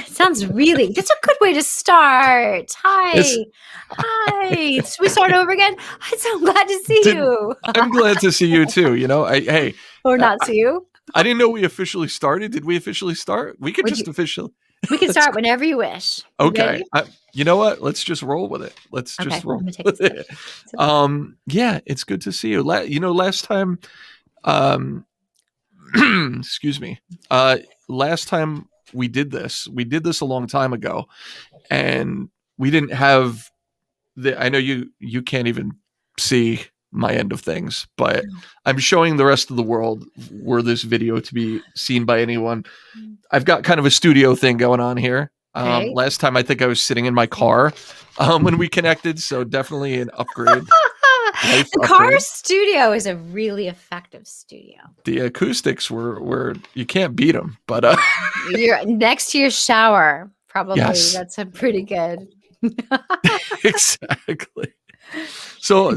Sounds really that's a good way to start. It's Hi. Hi. Should we start over again? I'm so glad to see did you. I'm glad to see you too. Hey, Or uh, not see you. I didn't know we officially started. Did we officially start? We could Would just you officially. we can Let's start whenever you wish. You Okay. ready? You know what? Let's just roll with it. Let's Okay, just I'm roll gonna take a with sip. it. Sip. Yeah, it's good to see you. Last time, um, excuse me. Last time we did this a long time ago, and we didn't have I know you can't even see my end of things, but I'm showing the rest of the world were this video to be seen by anyone. I've got kind of a studio thing going on here. Okay. Last time I think I was sitting in my car when we connected, so definitely an upgrade, life The car upgrade. studio is a really effective studio. The acoustics were you can't beat them, but You're next to your shower, probably. yes, That's a pretty good. exactly. So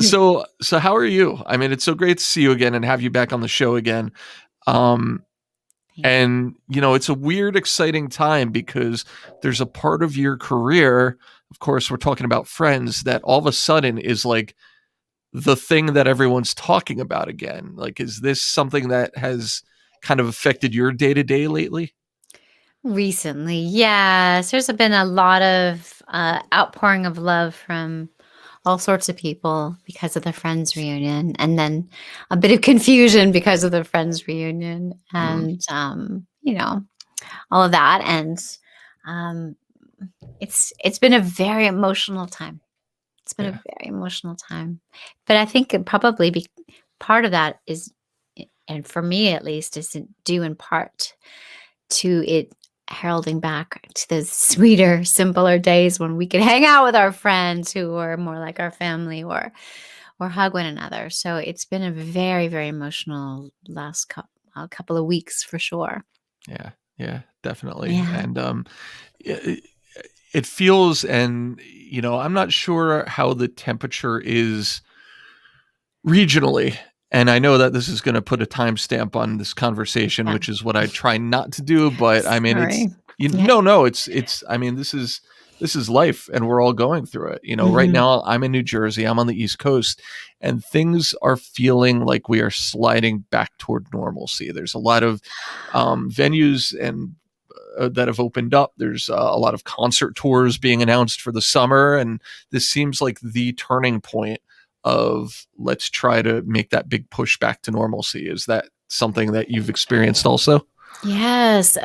how are you? I mean, it's so great to see you again and have you back on the show again. Um, Thank you. and it's a weird, exciting time because there's a part of your career, of course, we're talking about Friends, that all of a sudden is like the thing that everyone's talking about again. Like, is this something that has kind of affected your day to day lately? Recently, yes, there's been a lot of outpouring of love from all sorts of people because of the Friends reunion, and then a bit of confusion because of the Friends reunion, Mm, and all of that, and um, it's been a very emotional time. It's been a yeah. very emotional time, but I think it probably part of that is, and for me at least, is due in part to it heralding back to the sweeter, simpler days when we could hang out with our friends who were more like our family or hug one another. So it's been a very, very emotional last couple of weeks for sure. Yeah. Yeah, definitely. Yeah. And it, it feels, and I'm not sure how the temperature is regionally. And I know that this is going to put a timestamp on this conversation, Yeah. which is what I try not to do. But I mean, Sorry. Yeah. no, it's. I mean, this is life, and we're all going through it. Right Hmm. now I'm in New Jersey. I'm on the East Coast, and things are feeling like we are sliding back toward normalcy. There's a lot of venues and that have opened up. There's a lot of concert tours being announced for the summer, and this seems like the turning point of let's try to make that big push back to normalcy. Is that something that you've experienced also? Yes.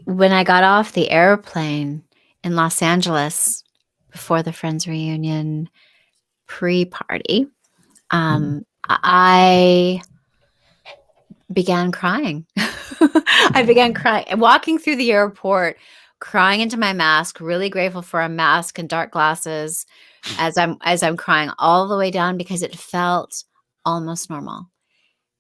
When I got off the airplane in Los Angeles before the Friends reunion pre-party, Mm. I began crying. I began crying, walking through the airport, crying into my mask, really grateful for a mask and dark glasses as I'm crying all the way down because it felt almost normal.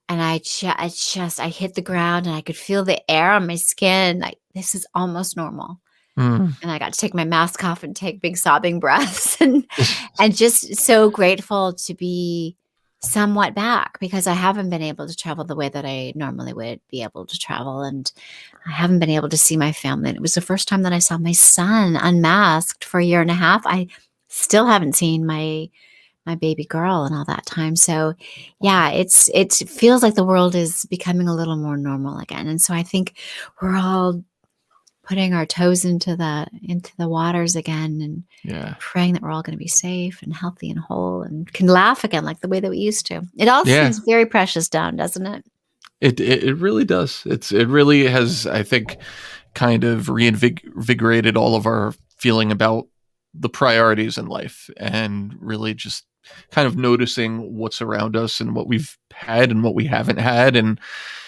And I hit the ground and I could feel the air on my skin. Like this is almost normal. Mm. And I got to take my mask off and take big sobbing breaths and just so grateful to be somewhat back because I haven't been able to travel the way that I normally would be able to travel. And I haven't been able to see my family. And it was the first time that I saw my son unmasked for a year and a half. I still haven't seen my baby girl in all that time. So yeah, it feels like the world is becoming a little more normal again. And so I think we're all putting our toes into the waters again and Yeah. praying that we're all going to be safe and healthy and whole and can laugh again like the way that we used to. It all Yeah. seems very precious down, doesn't it? It really does. It really has, I think, kind of reinvigorated all of our feeling about the priorities in life and really just kind of noticing what's around us and what we've had and what we haven't had. And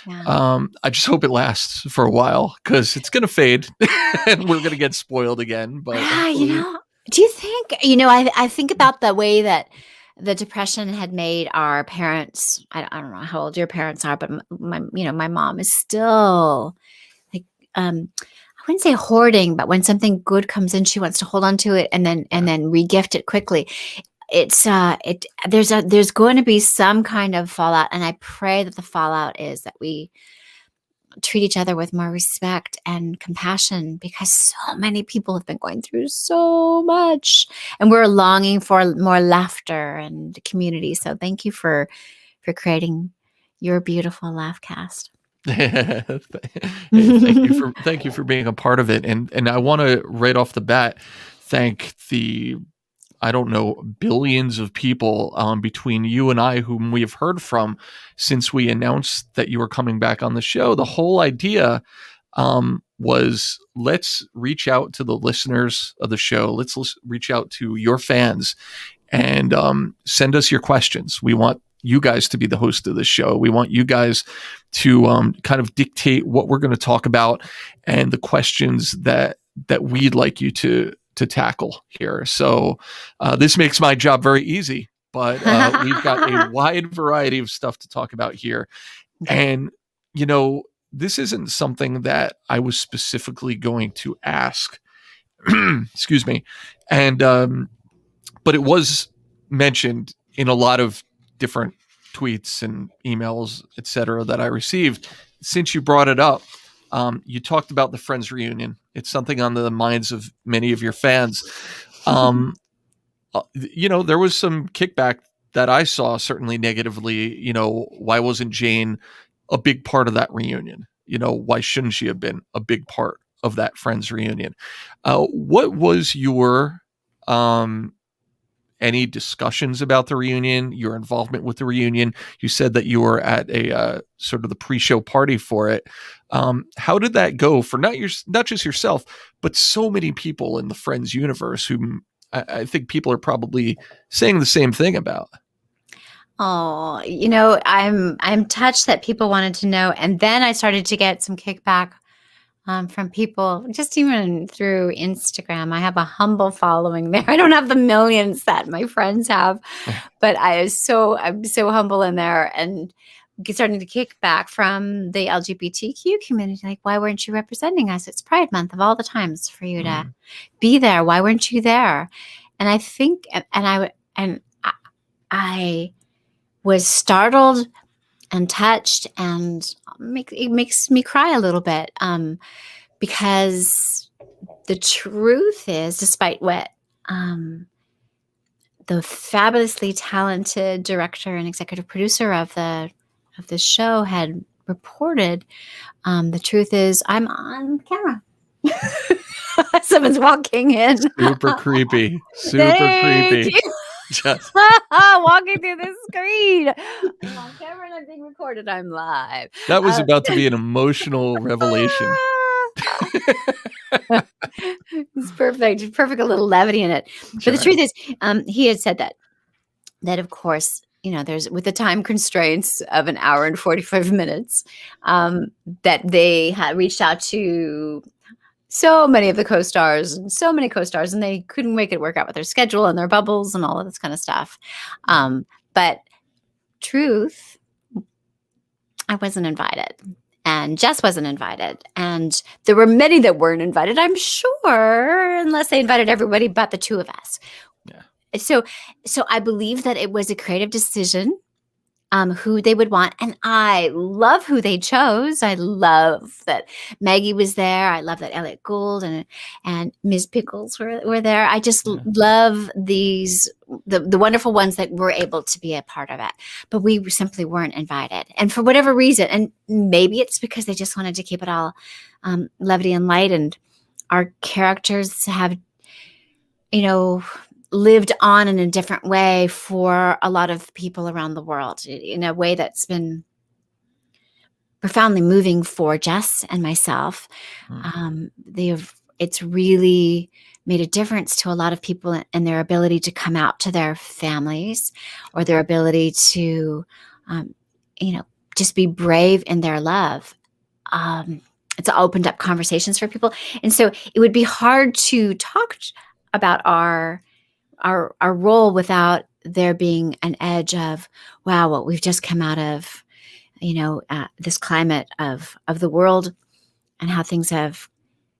Yeah. I just hope it lasts for a while because it's going to fade and we're going to get spoiled again. But Ah, hopefully, do you think, I think about the way that the depression had made our parents, I don't know how old your parents are, but my mom is still like, I wouldn't say hoarding, but when something good comes in, she wants to hold on to it and yeah, then regift it quickly. There's going to be some kind of fallout, and I pray that the fallout is that we treat each other with more respect and compassion, because so many people have been going through so much, and we're longing for more laughter and community. So thank you for creating your beautiful laugh cast. Hey, thank you for being a part of it. And I want to right off the bat thank the, I don't know, billions of people between you and I whom we have heard from since we announced that you were coming back on the show. The whole idea was, let's reach out to the listeners of the show. Let's reach out to your fans and send us your questions. We want you guys to be the host of the show. We want you guys to kind of dictate what we're going to talk about and the questions that we'd like you to tackle here. So this makes my job very easy, but we've got a wide variety of stuff to talk about here. And, you know, this isn't something that I was specifically going to ask. Excuse me. And, but it was mentioned in a lot of different tweets and emails, etc., that I received. Since you brought it up, you talked about the Friends reunion. It's something on the minds of many of your fans. You know, there was some kickback that I saw, certainly negatively. You know, why wasn't Jane a big part of that reunion? You know, why shouldn't she have been a big part of that Friends reunion? What was your any discussions about the reunion, your involvement with the reunion? You said that you were at a sort of the pre-show party for it. How did that go for not just yourself, but so many people in the Friends universe whom I think people are probably saying the same thing about? Oh, you know, I'm touched that people wanted to know. And then I started to get some kickback from people, just even through Instagram. I have a humble following there. I don't have the millions that my friends have, but I'm so humble in there, and starting to kick back from the LGBTQ community. Like, why weren't you representing us? It's Pride Month of all the times for you to be there. Why weren't you there? And I think, I was startled and touched, and it makes me cry a little bit, because the truth is, despite what the fabulously talented director and executive producer of the show had reported, the truth is I'm on camera. Someone's walking in. Super creepy. Super creepy. Just walking through the screen. I'm on camera and I'm being recorded. I'm live. That was about to be an emotional revelation. It's perfect. Perfect, a little levity in it. But the truth is, he had said that of course, you know, there's, with the time constraints of an hour and 45 minutes, that they had reached out to so many of the co-stars and they couldn't make it work out with their schedule and their bubbles and all of this kind of stuff. But truth, I wasn't invited, and Jess wasn't invited, and there were many that weren't invited, I'm sure, unless they invited everybody but the two of us. Yeah. So I believe that it was a creative decision, who they would want. And I love who they chose. I love that Maggie was there. I love that Elliot Gould and Ms. Pickles were there. I just love these, the wonderful ones that were able to be a part of it. But we simply weren't invited. And for whatever reason, and maybe it's because they just wanted to keep it all levity and light, and our characters have, you know, lived on in a different way for a lot of people around the world, in a way that's been profoundly moving for Jess and myself. It's really made a difference to a lot of people in their ability to come out to their families, or their ability to, you know, just be brave in their love. It's opened up conversations for people. And so it would be hard to talk about our role without there being an edge of, wow, what we've just come out of, you know, this climate of the world, and how things have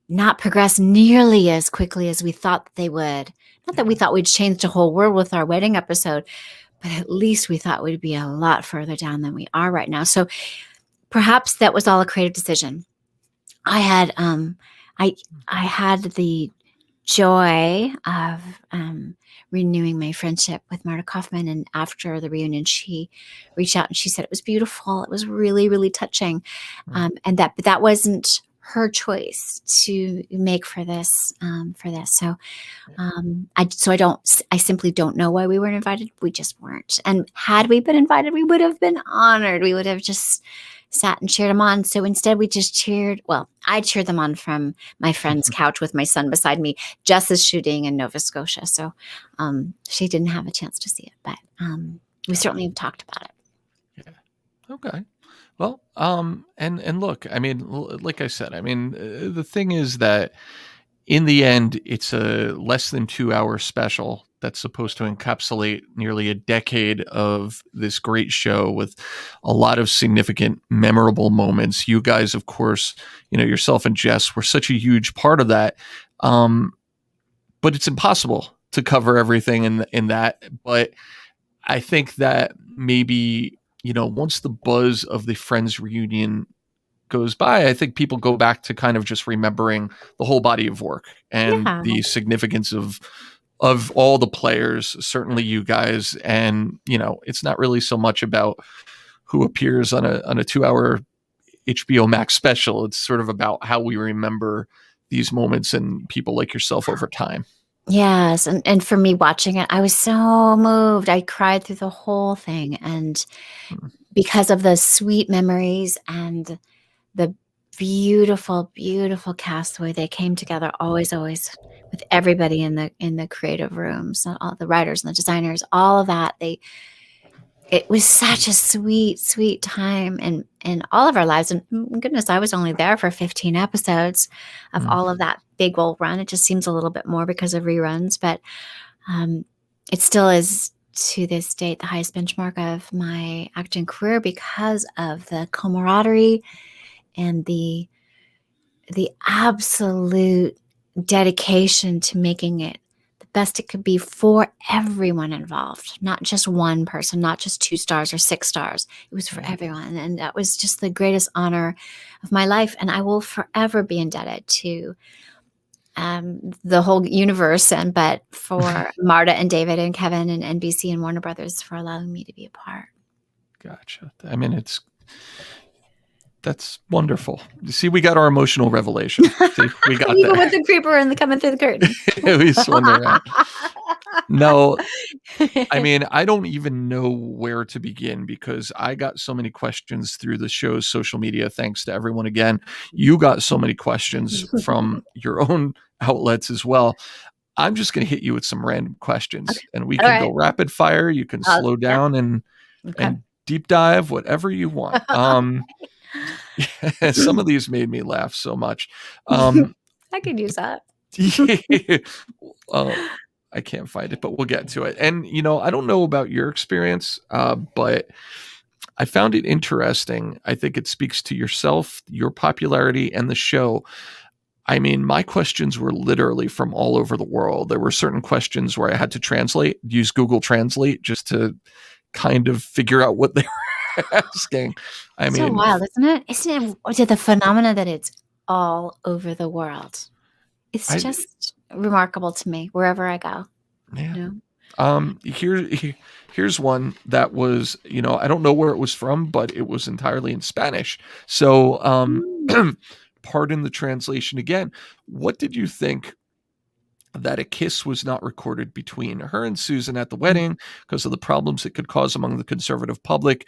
not progressed nearly as quickly as we thought they would. Not that we thought we'd change the whole world with our wedding episode, but at least we thought we'd be a lot further down than we are right now. So perhaps that was all a creative decision. I had I had the joy of renewing my friendship with Marta Kaufman, and after the reunion, she reached out and she said it was beautiful. It was really, really touching, and that wasn't her choice to make for this. So I simply don't know why we weren't invited. We just weren't. And had we been invited, we would have been honored. We would have just sat and cheered them on. So instead we just cheered. Well, I cheered them on from my friend's couch with my son beside me. Jess is shooting in Nova Scotia. So she didn't have a chance to see it, but we certainly have talked about it. Yeah. Okay. Well, and look, I mean, like I said, I mean, the thing is that in the end, it's a less than 2-hour special that's supposed to encapsulate nearly a decade of this great show with a lot of significant, memorable moments. You guys, of course, yourself and Jess were such a huge part of that. But it's impossible to cover everything in that. But I think that maybe, once the buzz of the Friends reunion goes by, I think people go back to kind of just remembering the whole body of work and the significance of all the players, certainly you guys. And, it's not really so much about who appears on a 2-hour HBO Max special. It's sort of about how we remember these moments and people like yourself over time. Yes. And for me watching it, I was so moved. I cried through the whole thing. And because of the sweet memories and the beautiful, beautiful cast, the way they came together, always with everybody in the creative rooms, all the writers and the designers, all of that. It was such a sweet, sweet time in all of our lives. And goodness, I was only there for 15 episodes of all of that big old run. It just seems a little bit more because of reruns, but it still is to this date the highest benchmark of my acting career because of the camaraderie and the absolute dedication to making it the best it could be for everyone involved, not just one person, not just 2 stars or 6 stars. It was for everyone. And that was just the greatest honor of my life. And I will forever be indebted to the whole universe, but for Marta and David and Kevin and NBC and Warner Brothers for allowing me to be a part. Gotcha. I mean, that's wonderful. You see, we got our emotional revelation. See, we got even that. with the creeper and the coming through the curtain. We swung around. No, I mean, I don't even know where to begin because I got so many questions through the show's social media. Thanks to everyone again. You got so many questions from your own outlets as well. I'm just going to hit you with some random questions, and we can go rapid fire. You can slow down and deep dive, whatever you want. Some of these made me laugh so much. I could use that. I can't find it, but we'll get to it. And, I don't know about your experience, but I found it interesting. I think it speaks to yourself, your popularity, and the show. I mean, my questions were literally from all over the world. There were certain questions where I had to use Google Translate just to kind of figure out what they were asking. I mean, so wild, isn't it? Isn't it the phenomena that it's all over the world? It's just remarkable to me wherever I go. Yeah. Here's one that was, I don't know where it was from, but it was entirely in Spanish. So, pardon the translation again. What did you think that a kiss was not recorded between her and Susan at the wedding because of the problems it could cause among the conservative public?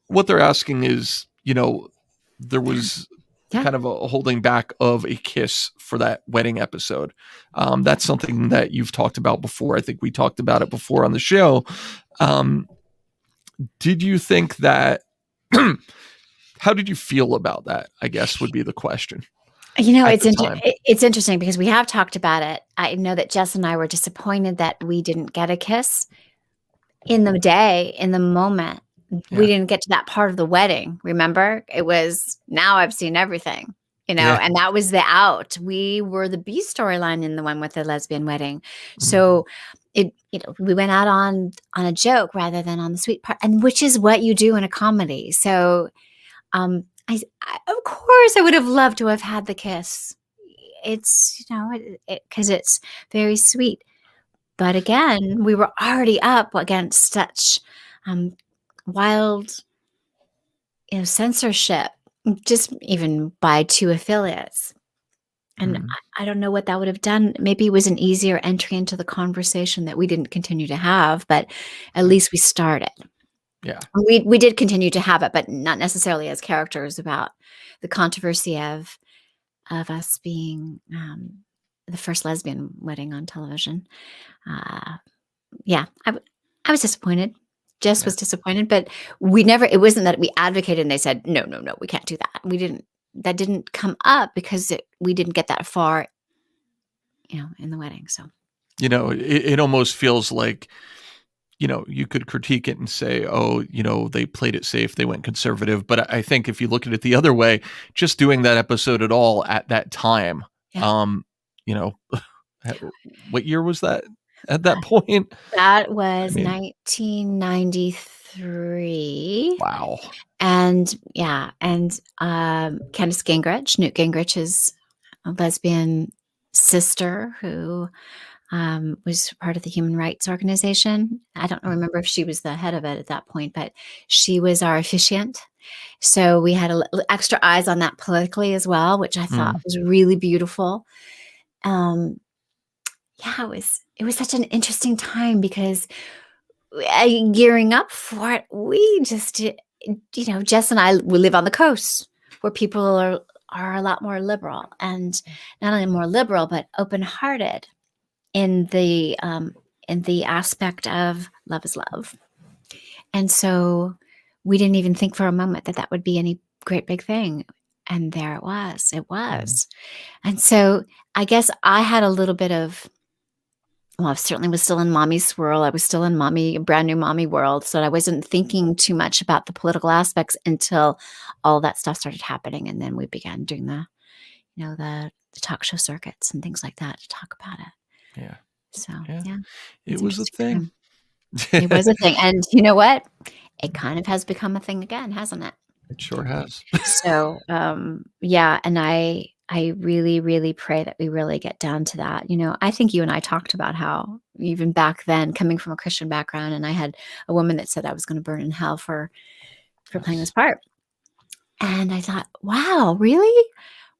What they're asking is, there was kind of a holding back of a kiss for that wedding episode. That's something that you've talked about before. I think we talked about it before on the show. Did you think that, how did you feel about that, I guess would be the question. It's interesting because we have talked about it. I know that Jess and I were disappointed that we didn't get a kiss in the day, in the moment. Yeah. We didn't get to that part of the wedding. Remember, it was now I've seen everything, and that was the out. We were the B storyline in the one with the lesbian wedding. Mm-hmm. So we went out on a joke rather than on the sweet part, and which is what you do in a comedy. So, of course, I would have loved to have had the kiss. It's, because it's very sweet. But again, we were already up against such wild, censorship, just even by 2 affiliates. And I don't know what that would have done. Maybe it was an easier entry into the conversation that we didn't continue to have, but at least we started. Yeah. We did continue to have it, but not necessarily as characters about the controversy of us being the first lesbian wedding on television. Yeah, I was disappointed. Jess was disappointed, but it wasn't that we advocated and they said, no, we can't do that. That didn't come up because we didn't get that far, in the wedding. So, it almost feels like, you could critique it and say, oh, they played it safe, they went conservative. But I think if you look at it the other way, just doing that episode at all at that time, what year was that at that point? That was 1993. Wow. And Candace Gingrich, Newt Gingrich's lesbian sister, who was part of the Human Rights Organization. I don't remember if she was the head of it at that point, but she was our officiant. So we had extra eyes on that politically as well, which I thought was really beautiful. It was such an interesting time because gearing up for it, we just, Jess and I, we live on the coast where people are a lot more liberal, and not only more liberal, but open-hearted in the aspect of love is love. And so we didn't even think for a moment that would be any great big thing. And there it was. And so I guess I had a little bit of, I certainly was still in mommy swirl. I was still in brand new mommy world. So I wasn't thinking too much about the political aspects until all that stuff started happening. And then we began doing the talk show circuits and things like that to talk about it. Yeah. So, it was a thing. It was a thing. And you know what? It kind of has become a thing again, hasn't it? It sure has. So, and I really, really pray that we really get down to that. I think you and I talked about how even back then, coming from a Christian background, and I had a woman that said I was going to burn in hell for playing this part. And I thought, wow, really?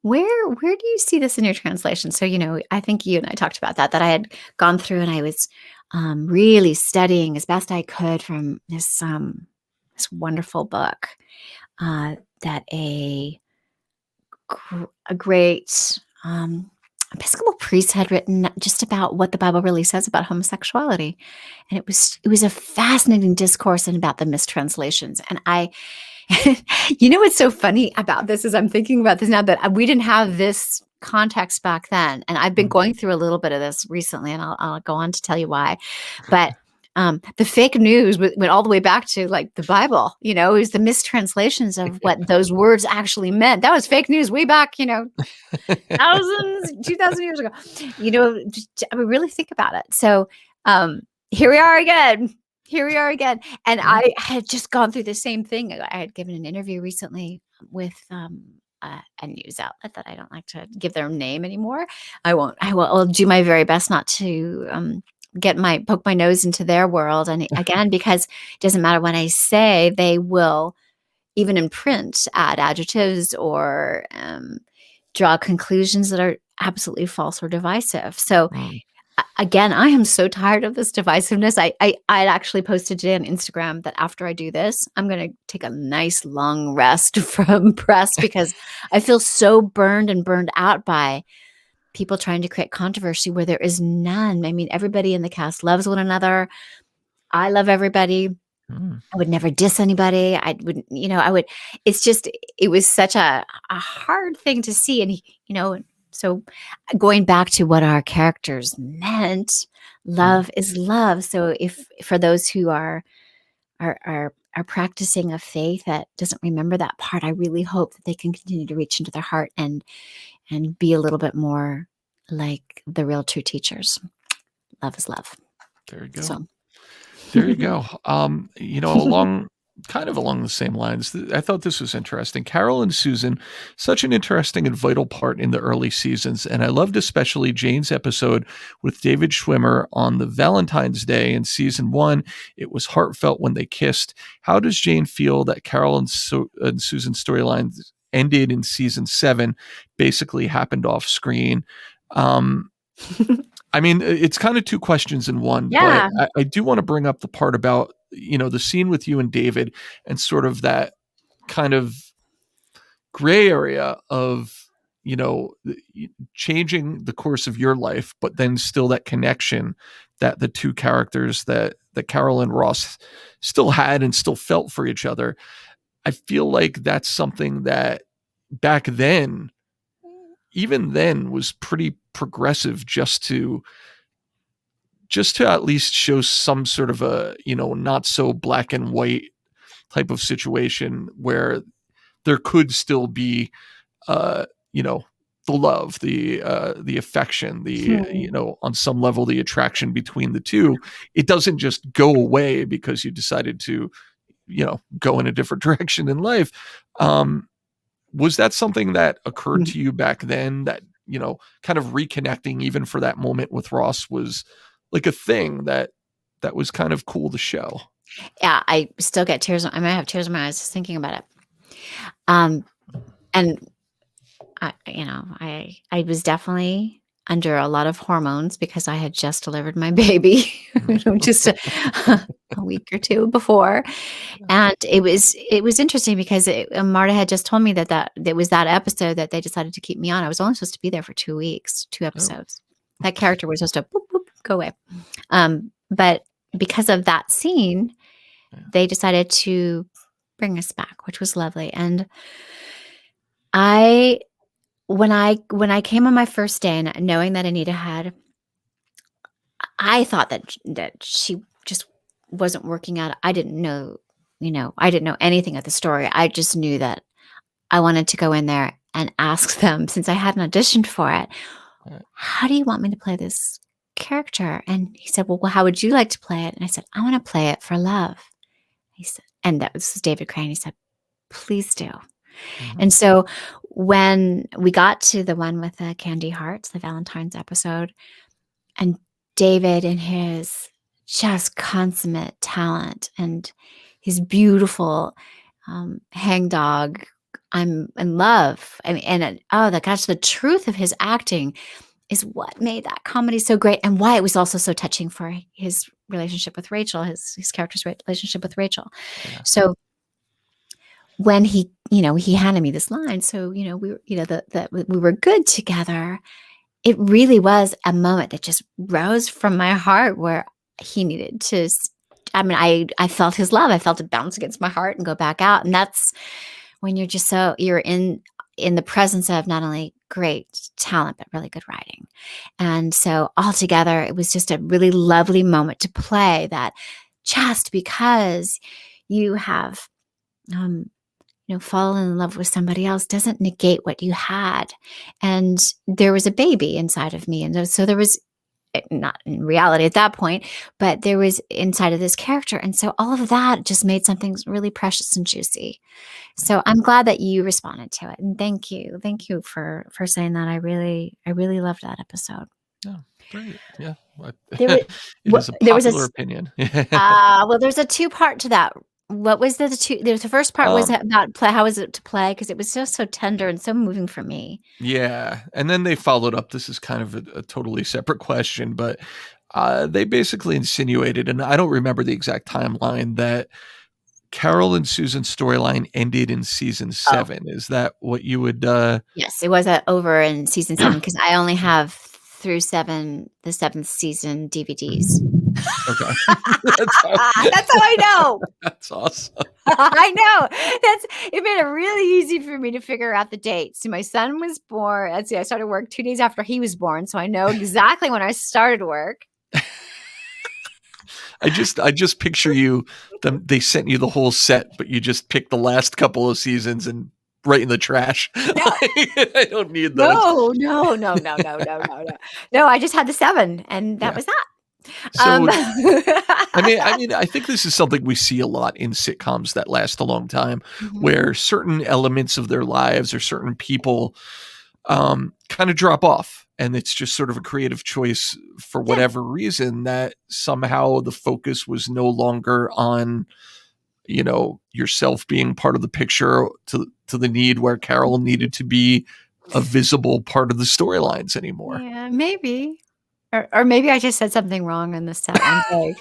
Where do you see this in your translation? So, I think you and I talked about that I had gone through and I was really studying as best I could from this wonderful book that a great Episcopal priest had written just about what the Bible really says about homosexuality. And it was a fascinating discourse and about the mistranslations. And what's so funny about this is I'm thinking about this now, that we didn't have this context back then. And I've been going through a little bit of this recently, and I'll go on to tell you why. But the fake news went all the way back to like the Bible. It was the mistranslations of what those words actually meant. That was fake news way back, 2,000 years ago. I mean, really think about it. So here we are again. And I had just gone through the same thing. I had given an interview recently with a news outlet that I don't like to give their name anymore. I won't. I'll do my very best not to poke my nose into their world. And again, because it doesn't matter what I say, they will, even in print, add adjectives or draw conclusions that are absolutely false or divisive. So again, I am so tired of this divisiveness. I actually posted today on Instagram that after I do this, I'm going to take a nice long rest from press because I feel so burned out by people trying to create controversy where there is none. I mean, everybody in the cast loves one another. I love everybody. I would never diss anybody. I wouldn't, it was such a hard thing to see. And, so going back to what our characters meant, love is love. So for those who are practicing a faith that doesn't remember that part, I really hope that they can continue to reach into their heart and be a little bit more like the real true teachers. Love is love. There you go. So There you go. Along kind of along the same lines, I thought this was interesting. Carol and Susan, such an interesting and vital part in the early seasons. And I loved especially Jane's episode with David Schwimmer on the Valentine's Day in season 1. It was heartfelt when they kissed. How does Jane feel that Carol and Susan's storylines ended in season 7, basically happened off screen? I mean, it's kind of two questions in one, but yeah. I do want to bring up the part about, the scene with you and David and sort of that kind of gray area of, changing the course of your life, but then still that connection that the two characters that Carol and Ross still had and still felt for each other. I feel like that's something that back then, even then, was pretty progressive just to at least show some sort of a, not so black and white type of situation where there could still be, uh, you know, the love, the affection, on some level, the attraction between the two. It doesn't just go away because you decided to, go in a different direction in life. Was that something that occurred to you back then, that, kind of reconnecting even for that moment with Ross was like a thing that was kind of cool to show? Yeah, I still get tears. I might have tears in my eyes just thinking about it. And I was definitely under a lot of hormones because I had just delivered my baby, just a week or two before. And it was interesting because Marta had just told me that it was that episode that they decided to keep me on. I was only supposed to be there for 2 weeks, 2 episodes. That character was just a boop, boop, go away. But because of that scene, they decided to bring us back, which was lovely. And when I came on my first day and knowing that Anita I thought that she just wasn't working out. I didn't know, I didn't know anything of the story. I just knew that I wanted to go in there and ask them, since I hadn't auditioned for it, how do you want me to play this character? And he said, well, how would you like to play it? And I said, I want to play it for love. He said, and that was David Crane. He said, please do. Mm-hmm. And so when we got to the one with the candy hearts, the Valentine's episode, and David and his just consummate talent and his beautiful hangdog, I'm in love. I mean, and the truth of his acting is what made that comedy so great, and why it was also so touching for his relationship with Rachel, his character's relationship with Rachel. Yeah. So when he handed me this line, so we were, we were good together. It really was a moment that just rose from my heart where he needed to. I mean, I felt his love. I felt it bounce against my heart and go back out. And that's when you're in the presence of not only great talent, but really good writing. And so altogether, it was just a really lovely moment to play that, just because you have, fallen in love with somebody else doesn't negate what you had. And there was a baby inside of me. And so there was, not in reality at that point, but there was inside of this character. And so all of that just made something really precious and juicy. So I'm glad that you responded to it. And thank you. Thank you for saying that. I really loved that episode. Oh, great. Yeah. It is a popular opinion. Well, there's a 2-part to that. What was the first part was about play. How was it to play? Because it was just so tender and so moving for me. Yeah. And then they followed up. This is kind of a totally separate question, but they basically insinuated, and I don't remember the exact timeline, that Carol and Susan's storyline ended in season 7. Oh. Is that what you would? Yes, it was over in season 7 because I only have through the 7th season DVDs. Okay. That's how I know. That's awesome. I know. It made it really easy for me to figure out the dates. So my son was born. Let's see, I started work 2 days after he was born, so I know exactly when I started work. I just picture you. They sent you the whole set, but you just picked the last couple of seasons and right in the trash. No. I don't need those. No. No, I just had the 7, and that was that. So, I I think this is something we see a lot in sitcoms that last a long time, Mhm. where certain elements of their lives or certain people kind of drop off, and it's just sort of a creative choice for Yeah. whatever reason that somehow the focus was no longer on yourself being part of the picture to the need where Carol needed to be a visible part of the storylines anymore. Yeah, maybe. Or maybe I just said something wrong in the set one day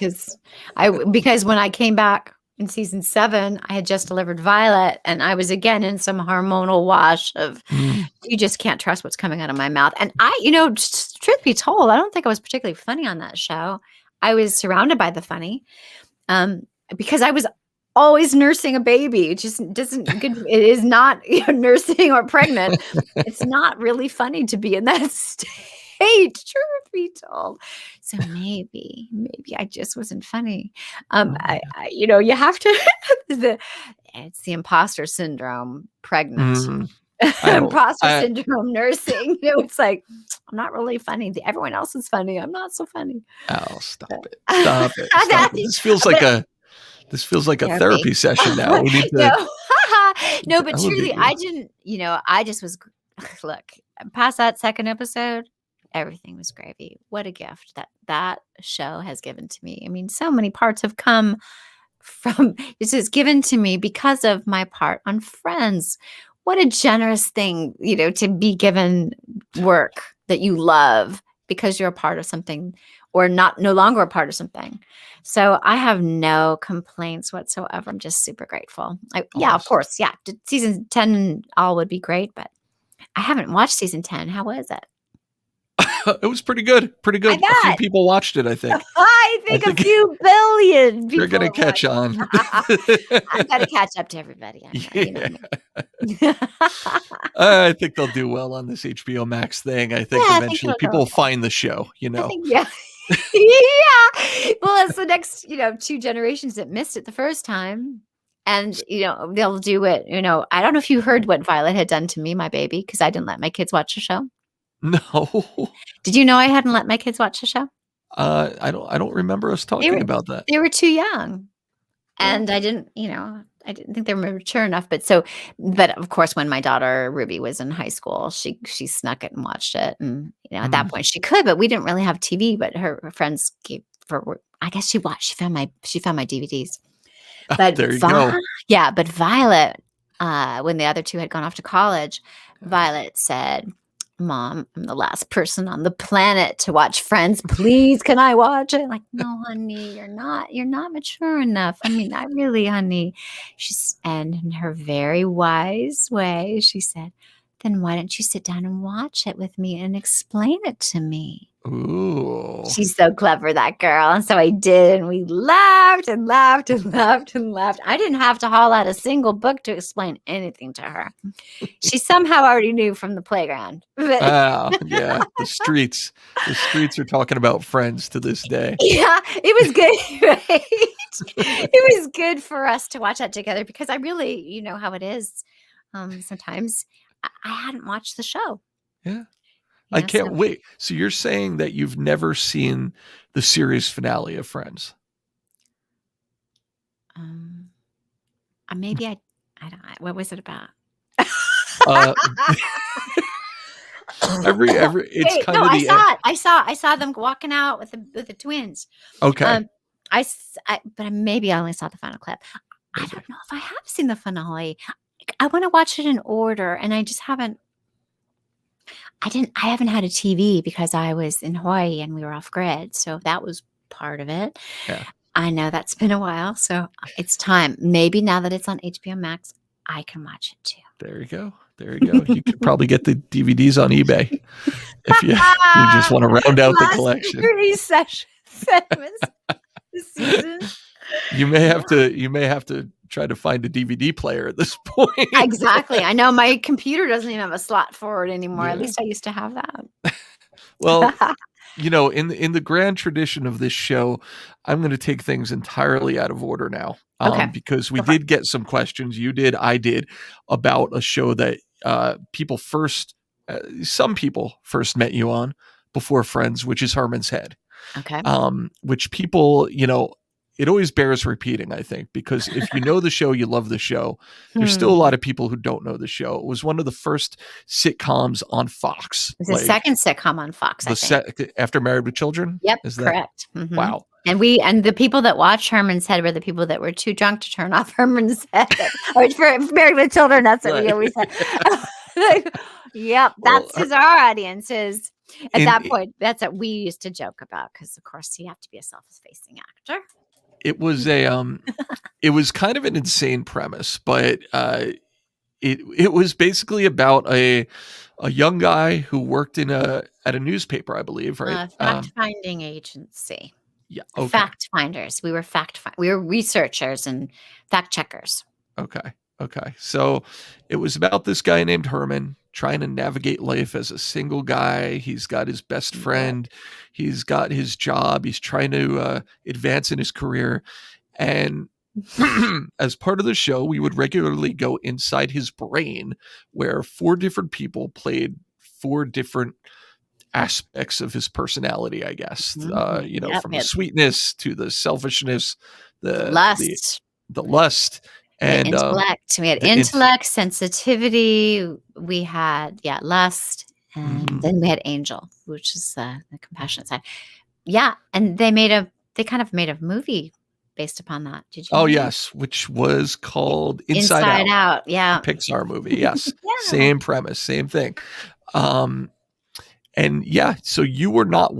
because when I came back in season 7, I had just delivered Violet, and I was again in some hormonal wash of Mm. you just can't trust what's coming out of my mouth. And truth be told, I don't think I was particularly funny on that show. I was surrounded by the funny, um, because I was always nursing a baby. It just doesn't good. It is not nursing or pregnant. It's not really funny to be in that state. Truth be told, so maybe I just wasn't funny. Oh, You have to. It's the imposter syndrome. Pregnant. mm. I don't. Imposter syndrome nursing. It's like I'm not really funny. Everyone else is funny. I'm not so funny. Oh, stop it! Stop it! Stop it! This feels like a Therapy. therapy session now. We need No. to No, but elevate truly, you. I didn't, I just was look, past that second episode, everything was gravy. What a gift that show has given to me. I mean, so many parts have come from this is given to me because of my part on Friends. What a generous thing, to be given work that you love because you're a part of something or no longer a part of something. So I have no complaints whatsoever. I'm just super grateful. Yeah, of Awesome. course. Yeah. Season 10 and all would be great, but I haven't watched season 10. How was it? It was pretty good. Pretty I good. A few bet. people watched it, I think. I I think a think few billion they're people gonna have catch watched. on. I've got to catch up to everybody. You know Yeah. me. I think they'll do well on this HBO Max thing. I think Yeah, I think eventually it'll go people will okay. find the show, I think, yeah. Yeah. Well, it's the next, 2 generations that missed it the first time. And, they'll do it. I don't know if you heard what Violet had done to me, my baby, because I didn't let my kids watch the show. No. Did you know I hadn't let my kids watch the show? I don't remember us They talking were about that. they were too young. Oh. And I didn't think they were mature enough. But of course, when my daughter Ruby was in high school, she snuck it and watched it. And at that Mm. point she could, but we didn't really have TV. But her friends gave for. I guess she watched. She found my DVDs. But There you go. yeah, but Violet, when the other 2 had gone off to college, Yeah. Violet said, "Mom, I'm the last person on the planet to watch Friends. Please, can I watch it?" Like, "No, honey, you're not mature enough. I mean, not really, honey." And in her very wise way, she said, "Then why don't you sit down and watch it with me and explain it to me?" Ooh. She's so clever, that girl. And so I did, and we laughed and laughed and laughed and laughed. I didn't have to haul out a single book to explain anything to her. She somehow already knew from the playground. But Yeah. The streets. The streets are talking about Friends to this day. yeah, it was good, right? It was good for us to watch that together because I really, how it is. Sometimes I hadn't watched the show. Yeah. I can't So wait. So you're saying that you've never seen the series finale of Friends? um, maybe I don't. What was it about? Uh, it's Wait, kind no, of I the saw it. I saw them walking out with the twins. okay. But maybe I only saw the final clip. I Maybe. don't know if I have seen the finale. I want to watch it in order, and I just haven't. I haven't had a TV because I was in Hawaii and we were off grid, so that was part of it. Yeah. I know that's been a while, so it's time. Maybe now that it's on HBO Max, I can watch it too. There you go. There you go. You could probably get the DVDs on eBay if you just want to round out the Last collection. 3 segments this season. You may have to try to find a DVD player at this point. Exactly. I know my computer doesn't even have a slot for it anymore. At Yeah. least I used to have that. Well, in the grand tradition of this show, I'm going to take things entirely out of order now, Okay. because we Go for it. did get some questions. You did, I did, about a show that some people first met you on before Friends, which is Herman's Head. Okay. Which people, it always bears repeating, I think, because if you know the show, you love the show. There's still a lot of people who don't know the show. It was one of the first sitcoms on Fox. It's the second sitcom on Fox, I think. After Married with Children? Yep, Is that? correct. Mm-hmm. Wow. And the people that watched Herman's Head were the people that were too drunk to turn off Herman's Head. Or for Married with Children, that's what we always said. Yep, that's our audience is. At that point, that's what we used to joke about because, of course, you have to be a self-facing actor. It was it was kind of an insane premise, but it was basically about a young guy who worked at a newspaper, I believe, right? Fact-finding agency. Yeah. Okay. Fact finders. We were researchers and fact checkers. Okay. So it was about this guy named Herman trying to navigate life as a single guy. He's got his best friend. He's got his job. He's trying to advance in his career. And as part of the show, we would regularly go inside his brain where 4 different people played 4 different aspects of his personality, I guess. From the sweetness to the selfishness, the lust, and intellect. We had intellect, sensitivity. We had lust, and then we had angel, which is the compassionate side. Yeah, and they kind of made a movie based upon that. Did you? Oh yes, which was called Inside Out. Yeah, a Pixar movie. Yes, same premise, same thing. And so you were not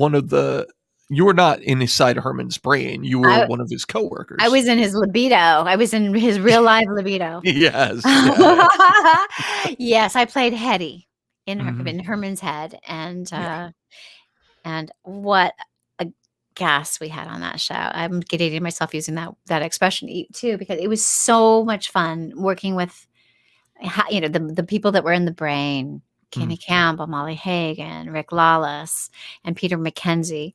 inside Herman's brain. You were one of his coworkers. I was in his libido. I was in his real life libido. Yes. Yes, I played Hetty in Herman's head, and what a gas we had on that show. I'm getting myself using that expression too because it was so much fun working with the people that were in the brain. Kenny Campbell, Molly Hagan, Rick Lawless, and Peter Mackenzie,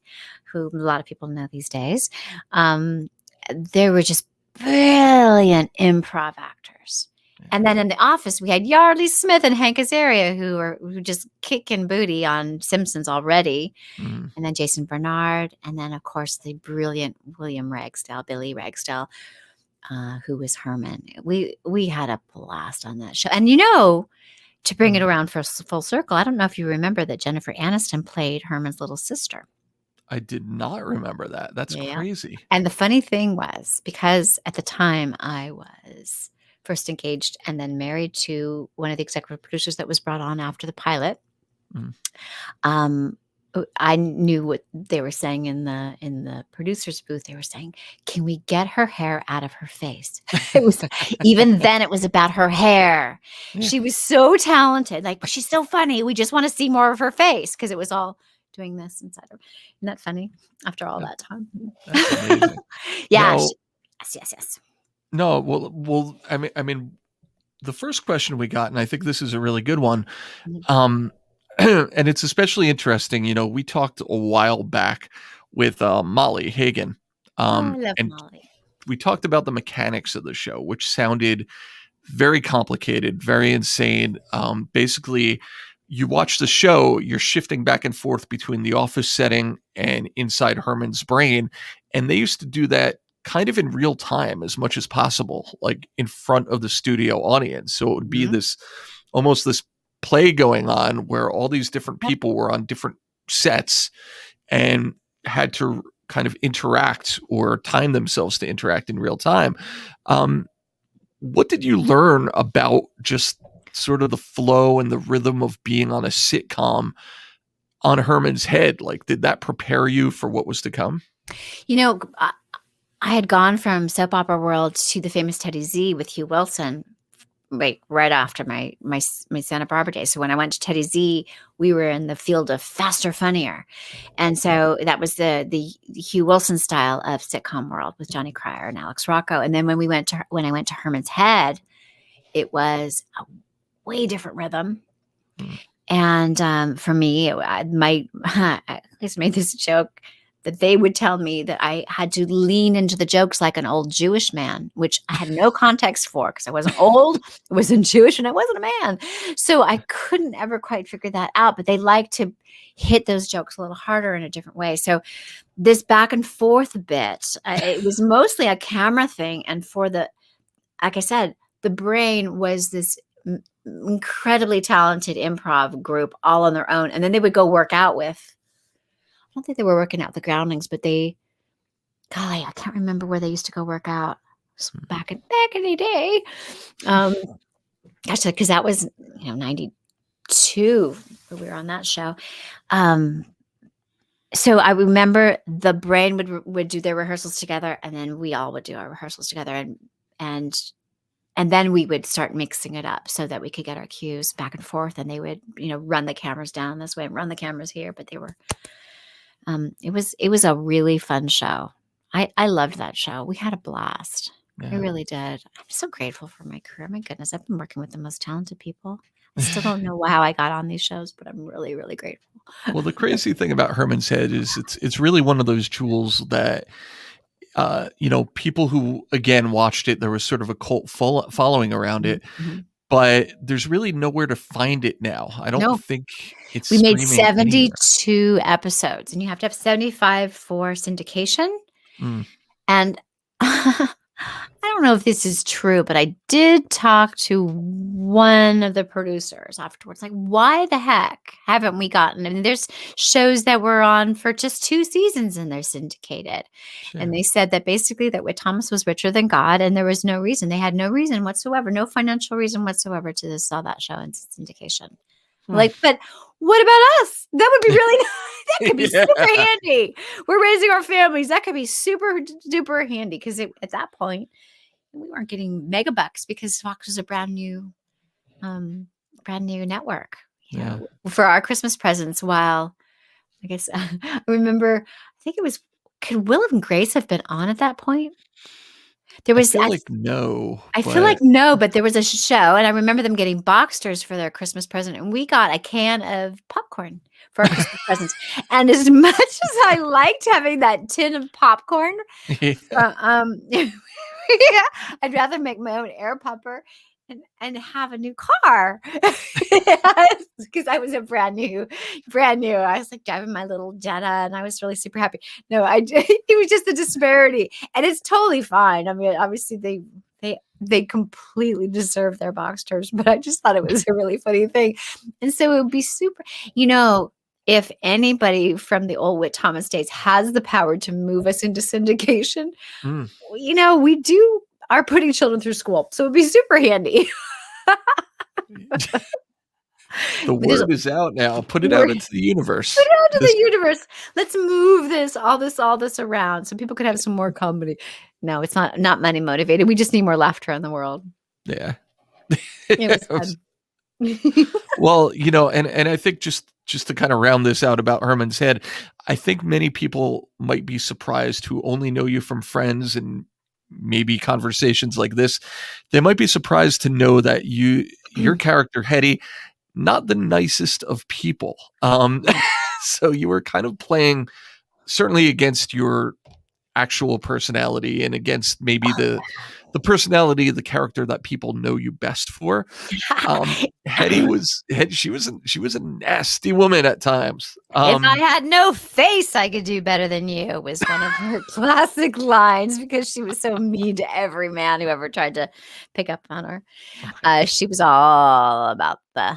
who a lot of people know these days. They were just brilliant improv actors. And then in the office, we had Yardley Smith and Hank Azaria, who were just kicking booty on Simpsons already. And then Jason Bernard. And then, of course, the brilliant Billy Ragsdale, who was Herman. We had a blast on that show. And to bring it around for full circle, I don't know if you remember that Jennifer Aniston played Herman's little sister. I did not remember that. That's crazy. And the funny thing was, because at the time I was first engaged and then married to one of the executive producers that was brought on after the pilot, I knew what they were saying in the producer's booth. They were saying, "Can we get her hair out of her face?" It was even then. It was about her hair. Yeah. She was so talented, but she's so funny. We just want to see more of her face because it was all doing this inside her. Isn't that funny? After all that time, that's amazing. Yes. No, well. I mean, the first question we got, and I think this is a really good one. And it's especially interesting, we talked a while back with Molly Hagan. I love Molly. We talked about the mechanics of the show, which sounded very complicated, very insane. Basically, you watch the show, you're shifting back and forth between the office setting and inside Herman's brain. And they used to do that kind of in real time as much as possible, like in front of the studio audience. So it would be almost this play going on where all these different people were on different sets and had to kind of interact or time themselves to interact in real time. What did you learn about just sort of the flow and the rhythm of being on a sitcom on Herman's Head? Did that prepare you for what was to come? I had gone from soap opera world to the famous Teddy Z with Hugh Wilson right after my Santa Barbara days. So when I went to Teddy Z, we were in the field of faster, funnier. And so that was the Hugh Wilson style of sitcom world with Johnny Cryer and Alex Rocco. And then when I went to Herman's Head, it was a way different rhythm. And for me, I just made this joke that they would tell me that I had to lean into the jokes like an old Jewish man, which I had no context for because I wasn't old, I wasn't Jewish, and I wasn't a man. So I couldn't ever quite figure that out. But they like to hit those jokes a little harder in a different way. So this back and forth bit, it was mostly a camera thing. And like I said, the brain was this incredibly talented improv group all on their own. And then they would go work out with, I don't think they were working out the Groundlings, but golly, I can't remember where they used to go work out back in the day. Actually, because that was 92 when we were on that show. So I remember the brain would do their rehearsals together, and then we all would do our rehearsals together, and then we would start mixing it up so that we could get our cues back and forth, and they would run the cameras down this way and run the cameras here, but they were. It was a really fun show. I loved that show. We had a blast. Yeah. I really did. I'm so grateful for my career. My goodness, I've been working with the most talented people. I still don't know how I got on these shows, but I'm really, really grateful. Well, the crazy thing about Herman's Head is it's really one of those jewels that people who again watched it, there was sort of a cult following around it. Mm-hmm. But there's really nowhere to find it now. I don't think it's. We made streaming 72 episodes, and you have to have 75 for syndication. Mm. And I don't know if this is true, but I did talk to one of the producers afterwards. Like, why the heck haven't we gotten? I mean, there's shows that were on for just 2 seasons and they're syndicated. Sure. And they said that basically that Whit Thomas was richer than God, and there was no reason. They had no reason whatsoever, no financial reason whatsoever to sell that show in syndication. Like, but what about us? That would be really that could be super handy. We're raising our families. That could be super duper handy because at that point we weren't getting megabucks because Fox was a brand new network. For our Christmas presents. While I guess I remember, I think it was, could Will and Grace have been on at that point? There was, I feel like no, but there was a show, and I remember them getting Boxsters for their Christmas present, and we got a can of popcorn for our Christmas presents. And as much as I liked having that tin of popcorn, I'd rather make my own air pumper and have a new car because I was a brand new. I was like driving my little Jetta, and I was really super happy. No, it was just the disparity, and it's totally fine. I mean, obviously they completely deserve their Boxsters, but I just thought it was a really funny thing, and so it would be super. If anybody from the old Whit Thomas days has the power to move us into syndication, we are putting children through school. So it'd be super handy. The word is out now. Put it out into the universe. Put it out to the universe. Let's move all this around so people could have some more comedy. No, it's not money motivated. We just need more laughter in the world. Yeah. It was fun. Well, and I think just to kind of round this out about Herman's Head, I think many people might be surprised who only know you from Friends and maybe conversations like this. They might be surprised to know that your character Hetty, not the nicest of people. So you were kind of playing certainly against your actual personality and against maybe the personality of the character that people know you best for. Hetty was a nasty woman at times. If I had no face, I could do better than you was one of her classic lines, because she was so mean to every man who ever tried to pick up on her. She was all about the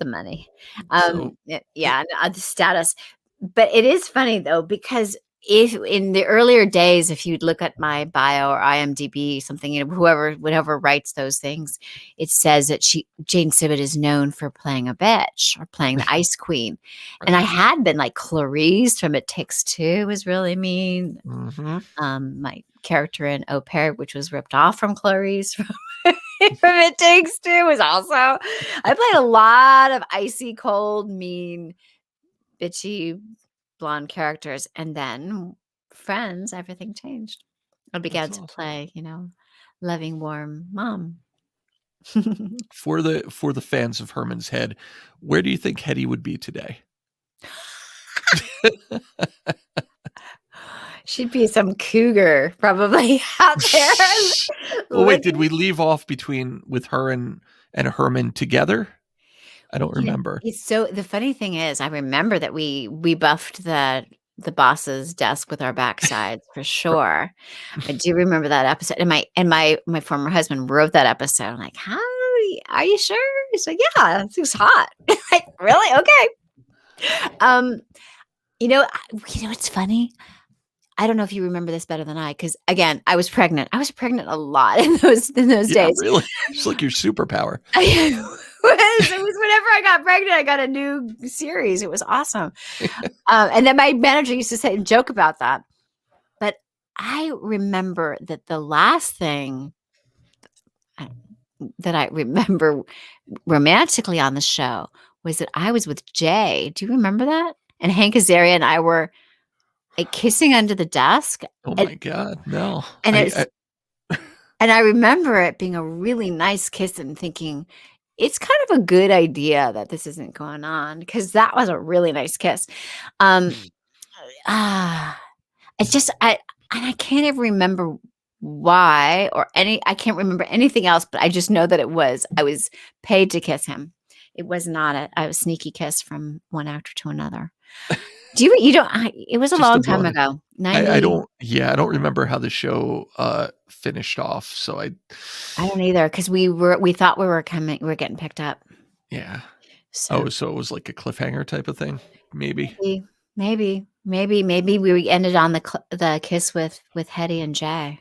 money. The status. But it is funny though, because if in the earlier days, if you'd look at my bio or IMDb, something, whoever writes those things, it says that Jane Sibbett is known for playing a bitch or playing the ice queen. And I had been like Clarice from It Takes Two was really mean. Mm-hmm. My character in Au Pair, which was ripped off from Clarice from It Takes Two, was also, I played a lot of icy cold, mean, bitchy blonde characters, and then Friends, everything changed. I began to play, loving, warm mom. For the fans of Herman's Head, where do you think Hetty would be today? She'd be some cougar probably out there. Well, wait, did Licking. we leave off with her and Herman together? I don't You know, remember. it's so the funny thing is, I remember that we buffed the boss's desk with our backsides for sure. I do remember that episode, and my former husband wrote that episode. I'm like, "How are you sure?" He's like, "Yeah, it was hot." Like, really? Okay. Um, what's funny? I don't know if you remember this better than I, because again, I was pregnant. I was pregnant a lot in those Yeah, days. really. It's like your superpower. It was whenever I got pregnant, I got a new series. It was awesome. And then my manager used to say joke about that. But I remember that the last thing I- that I remember romantically on the show was that I was with Jay. Do you remember that? And Hank Azaria and I were like kissing under the desk. Oh And my God, no. and it's and I remember it being a really nice kiss and thinking, it's kind of a good idea that this isn't going on, because that was a really nice kiss. Um, ah, it's just I can't even remember why I can't remember anything else, but I just know that I was paid to kiss him. It was not a sneaky kiss from one actor to another. You don't, it was a just long a time bonus. ago. I 90. don't. Yeah, I don't remember how the show finished off. So I don't either, because we thought we were getting picked up. yeah. So Oh, so it was like a cliffhanger type of thing, maybe. maybe we ended on the kiss with Hetty and Jay,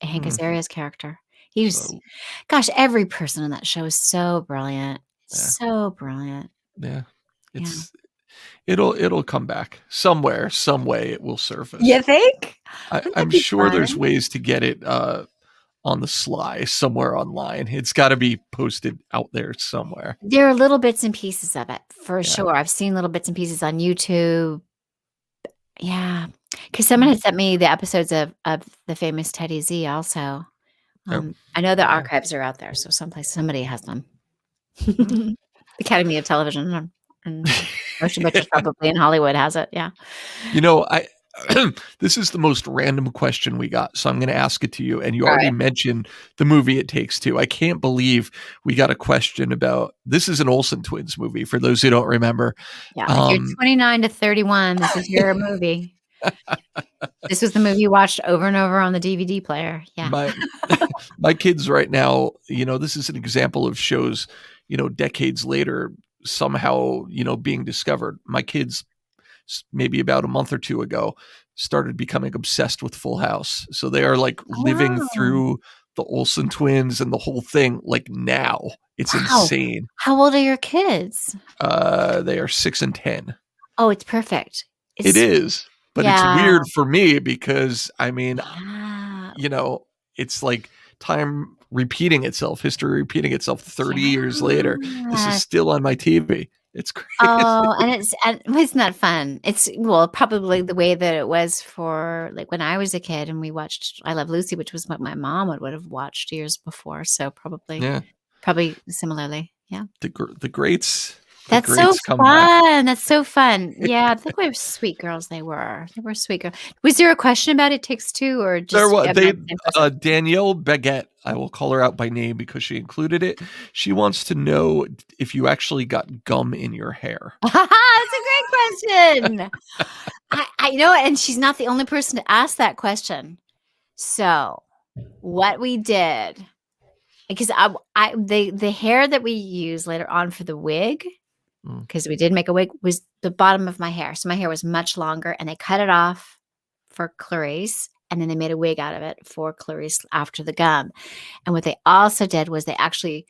Hank Hmm. Azaria's character. He was, So gosh, every person in that show is so brilliant, yeah, so brilliant. yeah. Yeah, It'll come back somewhere, some way. It will you surface. think? Wouldn't that I'm be sure there's fun? ways to get it on the sly somewhere online. It's got to be posted out there somewhere. There are little bits and pieces of it for Yeah. sure. I've seen little bits and pieces on YouTube. Yeah, because someone had sent me the episodes of the famous Teddy Z also. Oh, I know the yeah. archives are out there, so somebody has them. Hmm. The Academy of Television and Motion Pictures probably in Hollywood has it, yeah. You know, I this is the most random question we got, so I'm going to ask it to you. And you already Alright. mentioned the movie It Takes Two. I can't believe we got a question about this is an Olsen Twins movie. For those who don't remember, Yeah, if you're um, 29 to 31, this is your movie. This was the movie you watched over and over on the DVD player, yeah. my my kids right now, this is an example of shows, decades later somehow, being discovered. My kids maybe about a month or two ago started becoming obsessed with Full House. So they are like Oh, living wow. through the Olsen twins and the whole thing like now. It's Wow. insane. How old are your kids? They are 6 and 10. Oh, it's perfect. It It's is, but it's yeah. weird for me because I mean, Yeah. you know, it's like time repeating itself, history repeating itself 30 years later. This is Yeah. still on my TV. It's crazy. Oh, and isn't that fun? It's well, probably the way that it was for like when I was a kid and we watched I Love Lucy, which was what my mom would have watched years before. So Yeah. probably similarly. Yeah. The greats, the That's so greats come back. fun. That's so fun. Yeah, look what sweet girls they were. They were sweet girls. Was there a question about It Takes Two, or There just was about the same person? Danielle Baguette. I will call her out by name because she included it. She wants to know if you actually got gum in your hair. That's a great question. I know, and she's not the only person to ask that question. So, what we did, because the hair that we used later on for the wig, Mm, because we did make a wig, was the bottom of my hair. So my hair was much longer, and they cut it off for Clarice, and then they made a wig out of it for Clarice after the gum. And what they also did was they actually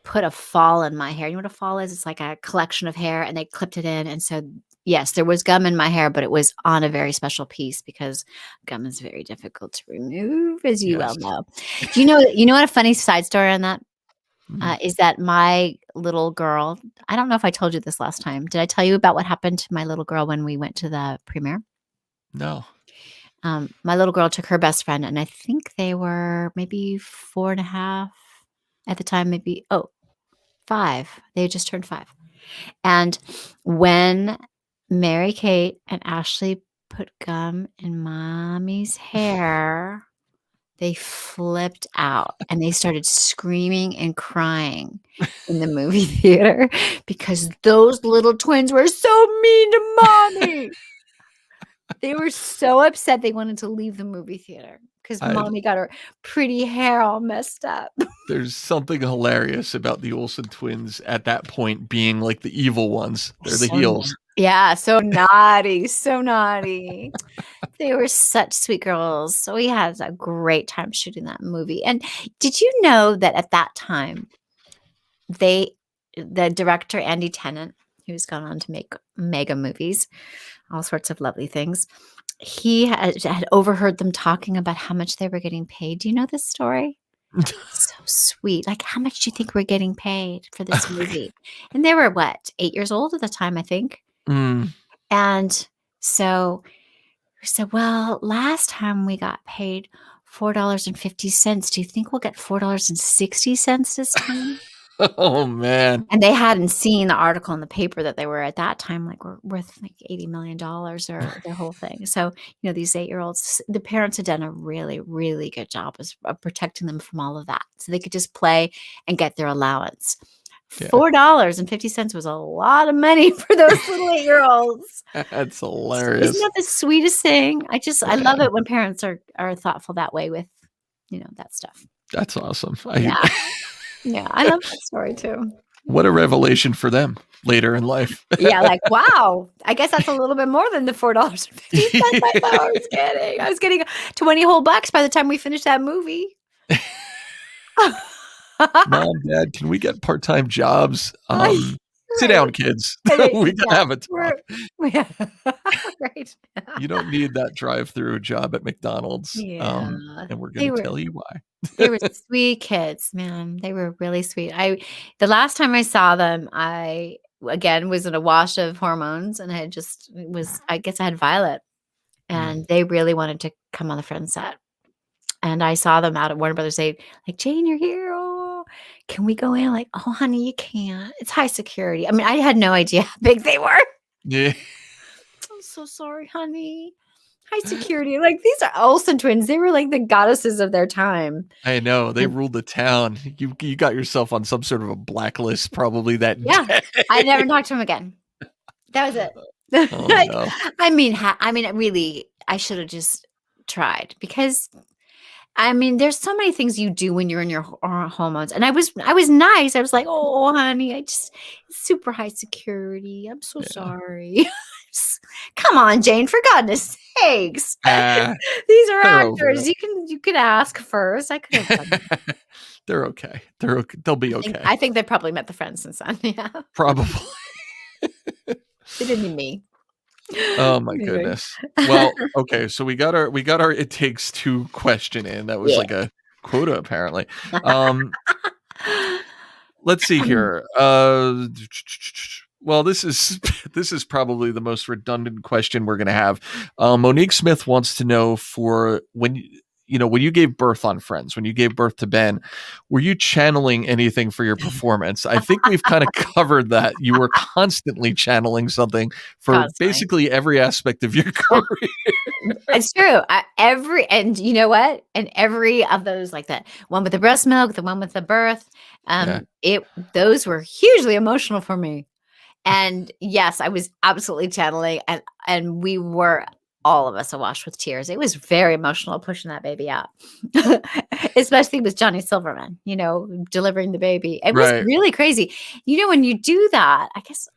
put a fall in my hair. You know what a fall is? It's like a collection of hair, and they clipped it in. And so, yes, there was gum in my hair, but it was on a very special piece because gum is very difficult to remove, as you well yes. know. Do you know? You know what? A funny side story on that Mm, is that my little girl. I don't know if I told you this last time. Did I tell you about what happened to my little girl when we went to the premiere? no. My little girl took her best friend, and I think they were maybe 4.5 at the time, maybe 5. They had just turned 5. And when Mary Kate and Ashley put gum in mommy's hair, they flipped out and they started screaming and crying in the movie theater because those little twins were so mean to mommy. They were so upset they wanted to leave the movie theater because mommy got her pretty hair all messed up. There's something hilarious about the Olsen twins at that point being like the evil ones. They're the heels. Yeah, so naughty, so naughty. They were such sweet girls. So we had a great time shooting that movie. And did you know that at that time, the director, Andy Tennant, who's gone on to make mega movies, all sorts of lovely things, he had overheard them talking about how much they were getting paid. Do you know this story? So sweet. Like, how much do you think we're getting paid for this movie? And they were, what, 8 years old at the time, I think. And so we said, well, last time we got paid $4.50. Do you think we'll get $4.60 this time? Oh, man. And they hadn't seen the article in the paper that they were at that time, like, we're worth like $80 million or their whole thing. So, these 8-year-olds, the parents had done a really, really good job of protecting them from all of that. So they could just play and get their allowance. Yeah. $4.50 was a lot of money for those little 8-year-olds. That's hilarious. Isn't that the sweetest thing? I love it when parents are thoughtful that way with, that stuff. That's awesome. Yeah, I love that story too. What a revelation for them later in life. Yeah, like, wow. I guess that's a little bit more than the $4.50 I thought I was getting. I was getting 20 whole bucks by the time we finished that movie. Mom, Dad, can we get part-time jobs? Sit down, kids. We can have a talk. Right. You don't need that drive-through job at McDonald's. Yeah. And we're going to tell you why. They were sweet kids, man. They were really sweet. The last time I saw them, I again was in a wash of hormones, and I guess I had Violet, and they really wanted to come on the Friends set. And I saw them out at Warner Brothers. They like, Jane, you're here. Oh, can we go in? Like, oh, honey, you can't. It's high security. I mean, I had no idea how big they were. Yeah. I'm so sorry, honey. High security. Like, these are Olsen twins. They were like the goddesses of their time. I know. They ruled the town. You got yourself on some sort of a blacklist probably that day. I never talked to him again. That was it. Oh, no. I mean, really, I should have just tried because, there's so many things you do when you're in your hormones. And I was nice. I was like, oh, honey, it's super high security. I'm so sorry. Come on, Jane, for goodness sakes. These are actors. You can ask first. I could have done that. They're okay. They'll be okay. I think they probably met the friends since then. Yeah. Probably. They didn't need me. Oh my goodness. Well, okay, so we got our It Takes Two question in. That was like a quota apparently. Let's see here. Well, this is probably the most redundant question we're going to have. Monique Smith wants to know, for when you gave birth on Friends, when you gave birth to Ben, were you channeling anything for your performance? I think we've kind of covered that. You were constantly channeling something for basically every aspect of your career. It's true. And you know what? And every of those, like that one with the breast milk, the one with the birth, those were hugely emotional for me. And yes, I was absolutely channeling, and we were, all of us, awash with tears. It was very emotional pushing that baby out, especially with Johnny Silverman, delivering the baby. It was really crazy. When you do that, I guess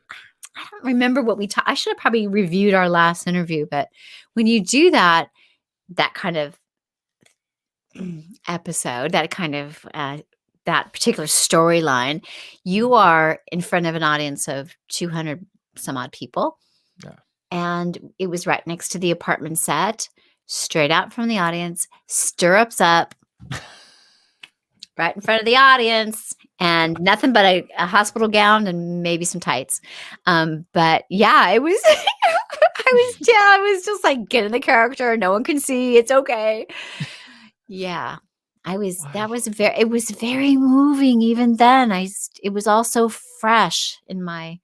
I don't remember what we talked. I should have probably reviewed our last interview, but when you do that kind of episode, that kind of that particular storyline, you are in front of an audience of 200 some odd people. Yeah. And it was right next to the apartment set, straight out from the audience, stirrups up, right in front of the audience, and nothing but a hospital gown and maybe some tights. But yeah, it was, I was just like, get in the character. No one can see. It's okay. Yeah. It was very moving even then. It was all so fresh in my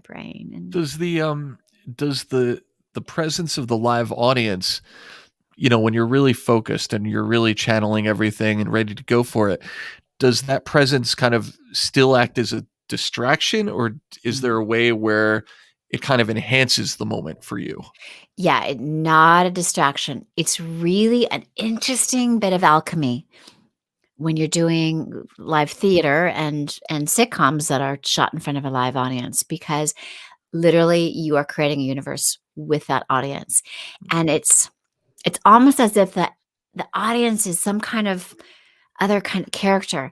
brain. And does the the presence of the live audience, when you're really focused and you're really channeling everything and ready to go for it, does that presence kind of still act as a distraction, or is there a way where it kind of enhances the moment for you? Yeah, not a distraction. It's really an interesting bit of alchemy when you're doing live theater and sitcoms that are shot in front of a live audience, because literally you are creating a universe with that audience. And it's almost as if the audience is some kind of other kind of character.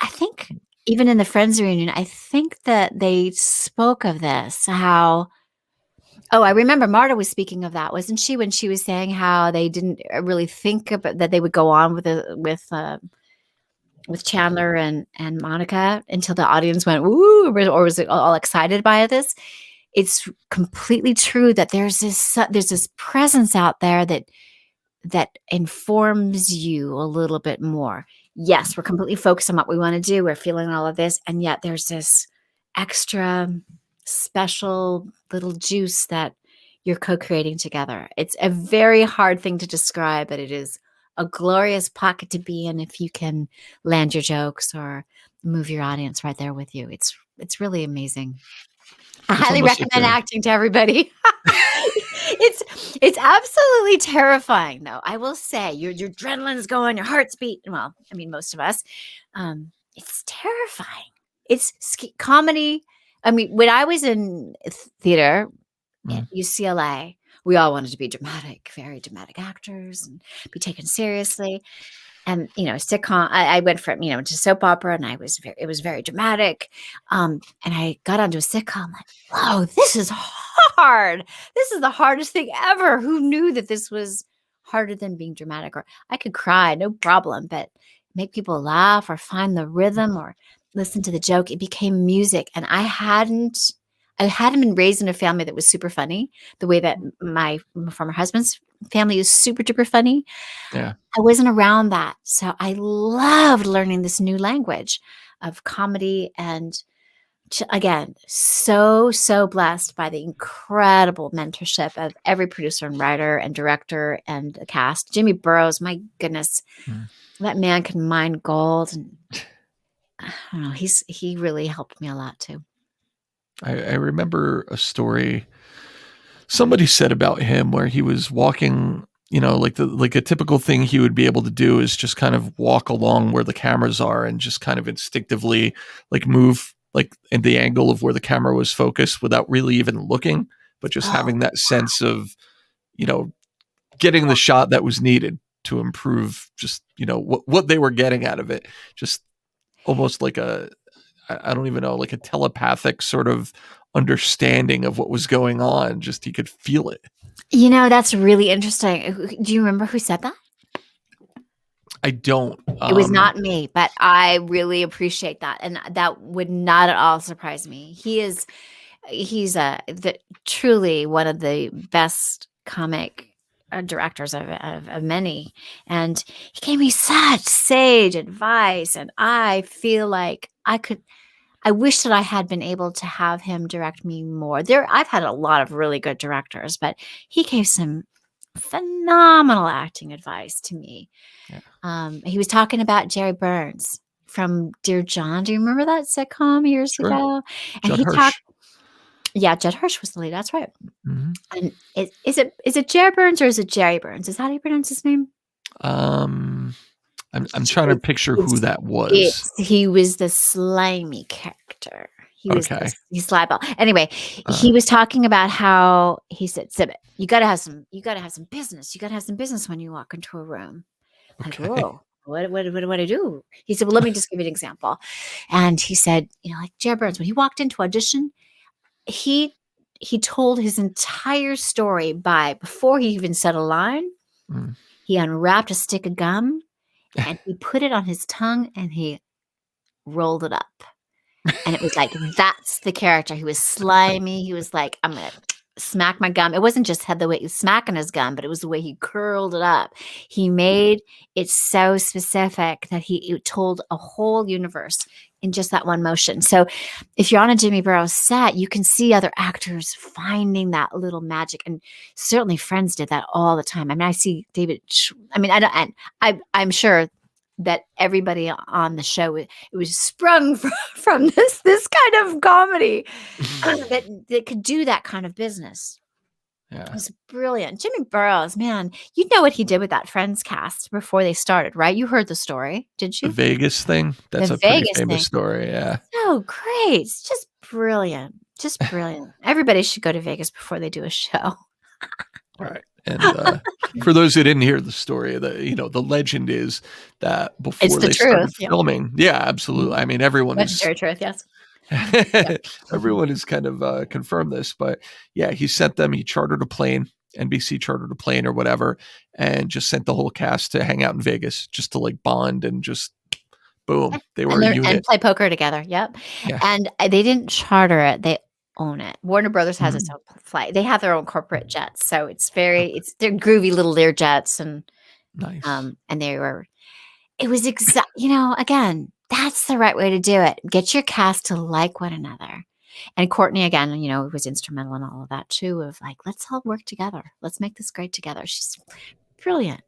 I think even in the Friends reunion, I think that they spoke of this, how I remember Marta was speaking of that, wasn't she, when she was saying how they didn't really think about that they would go on with Chandler and Monica until the audience went woo, or was it all excited by this? It's completely true that there's this presence out there that informs you a little bit more. Yes, we're completely focused on what we want to do. We're feeling all of this, and yet there's this extra special little juice that you're co-creating together. It's a very hard thing to describe, but it is a glorious pocket to be in if you can land your jokes or move your audience right there with you. It's really amazing. I It's highly almost like recommend acting to everybody. It's absolutely terrifying, though. I will say your adrenaline's going, your heart's beating. Well, I mean, most of us. It's terrifying. It's comedy. I mean, when I was in theater at UCLA, we all wanted to be dramatic, very dramatic actors and be taken seriously. And, sitcom, I went from, to soap opera, and it was very dramatic. And I got onto a sitcom like, whoa, this is hard. This is the hardest thing ever. Who knew that this was harder than being dramatic? Or I could cry, no problem, but make people laugh or find the rhythm or listen to the joke. It became music. And I hadn't been raised in a family that was super funny, the way that my former husband's family is super duper funny. Yeah. I wasn't around that. So I loved learning this new language of comedy. And again, so blessed by the incredible mentorship of every producer and writer and director and the cast. Jimmy Burrows, my goodness, that man can mine gold. And I don't know, he really helped me a lot too. I remember a story somebody said about him where he was walking, like a typical thing he would be able to do is just kind of walk along where the cameras are and just kind of instinctively like move like in the angle of where the camera was focused without really even looking, but just having that sense of, getting the shot that was needed to improve just, what they were getting out of it. Just almost like I don't even know, like a telepathic sort of understanding of what was going on. Just he could feel it. That's really interesting. Do you remember who said that? I don't. It was not me, but I really appreciate that, and that would not at all surprise me. He's truly one of the best comic directors of many, and he gave me such sage advice, and I feel like I wish that I had been able to have him direct me more. I've had a lot of really good directors, but he gave some phenomenal acting advice to me. Yeah. He was talking about Jerry Burns from Dear John. Do you remember that sitcom years ago? And Judd Hirsch. Judd Hirsch was the lead. That's right. Mm-hmm. And is it Jerry Burns or is it Jerry Burns? Is that how you pronounce his name? I'm trying to picture who that was. He was the slimy character. He was he's slimy. Anyway, he was talking about how he said, Sibbett, you gotta have some business. You gotta have some business when you walk into a room. Okay. Like, whoa, what do I do? He said, well, let me just give you an example. And he said, like Jerry Burns, when he walked into audition, he told his entire story before he even said a line. He unwrapped a stick of gum and he put it on his tongue and he rolled it up. And it was like, that's the character. He was slimy. He was like, I'm going to smack my gum. It wasn't just had the way he was smacking his gum, but it was the way he curled it up. He made it so specific that it told a whole universe in just that one motion. So if you're on a Jimmy Burrows set, you can see other actors finding that little magic. And certainly Friends did that all the time. I mean, I see David, I mean, I don't, and I'm sure that everybody on the show, it was sprung from this kind of comedy that could do that kind of business. It Yeah. was brilliant. Jimmy Burrows, man, you know what he did with that Friends cast before they started, right? You heard the story, did The you? Vegas thing, that's The a pretty Vegas famous thing. story, yeah. So great. It's just brilliant. Just brilliant. Everybody should go to Vegas before they do a show. Right. And for those who didn't hear the story, the legend is that It's before the they started truth. Yeah. filming, yeah, absolutely. I mean, everyone is Legendary truth. Yes. Yeah. everyone has kind of confirmed this, but yeah, he chartered a plane, NBC chartered a plane or whatever, and just sent the whole cast to hang out in Vegas just to like bond and just boom, they were a And unit. play poker together. Yep. Yeah. And they didn't charter it. They own it. Warner Brothers has its Mhm. own flight. They have their own corporate jets. So they're groovy little Lear jets. And Nice. it was again, that's the right way to do it. Get your cast to like one another. And Courtney, again, was instrumental in all of that too, of like, let's all work together. Let's make this great together. She's brilliant.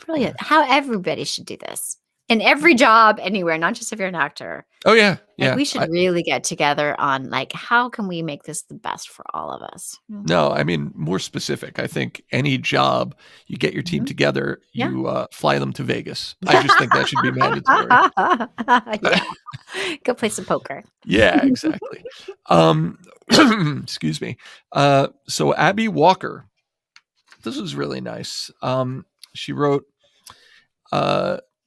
Brilliant. Yeah. How everybody should do this in every job, anywhere, not just if you're an actor. Oh yeah. Like, Yeah. we should really get together on like, how can we make this the best for all of us? No, I mean, more specific. I think any job, you get your team Mhm. together, Yeah. you fly them to Vegas. I just think that should be mandatory. Yeah. Go play some poker. Yeah, exactly. Excuse me. So Abby Walker, this is really nice. She wrote,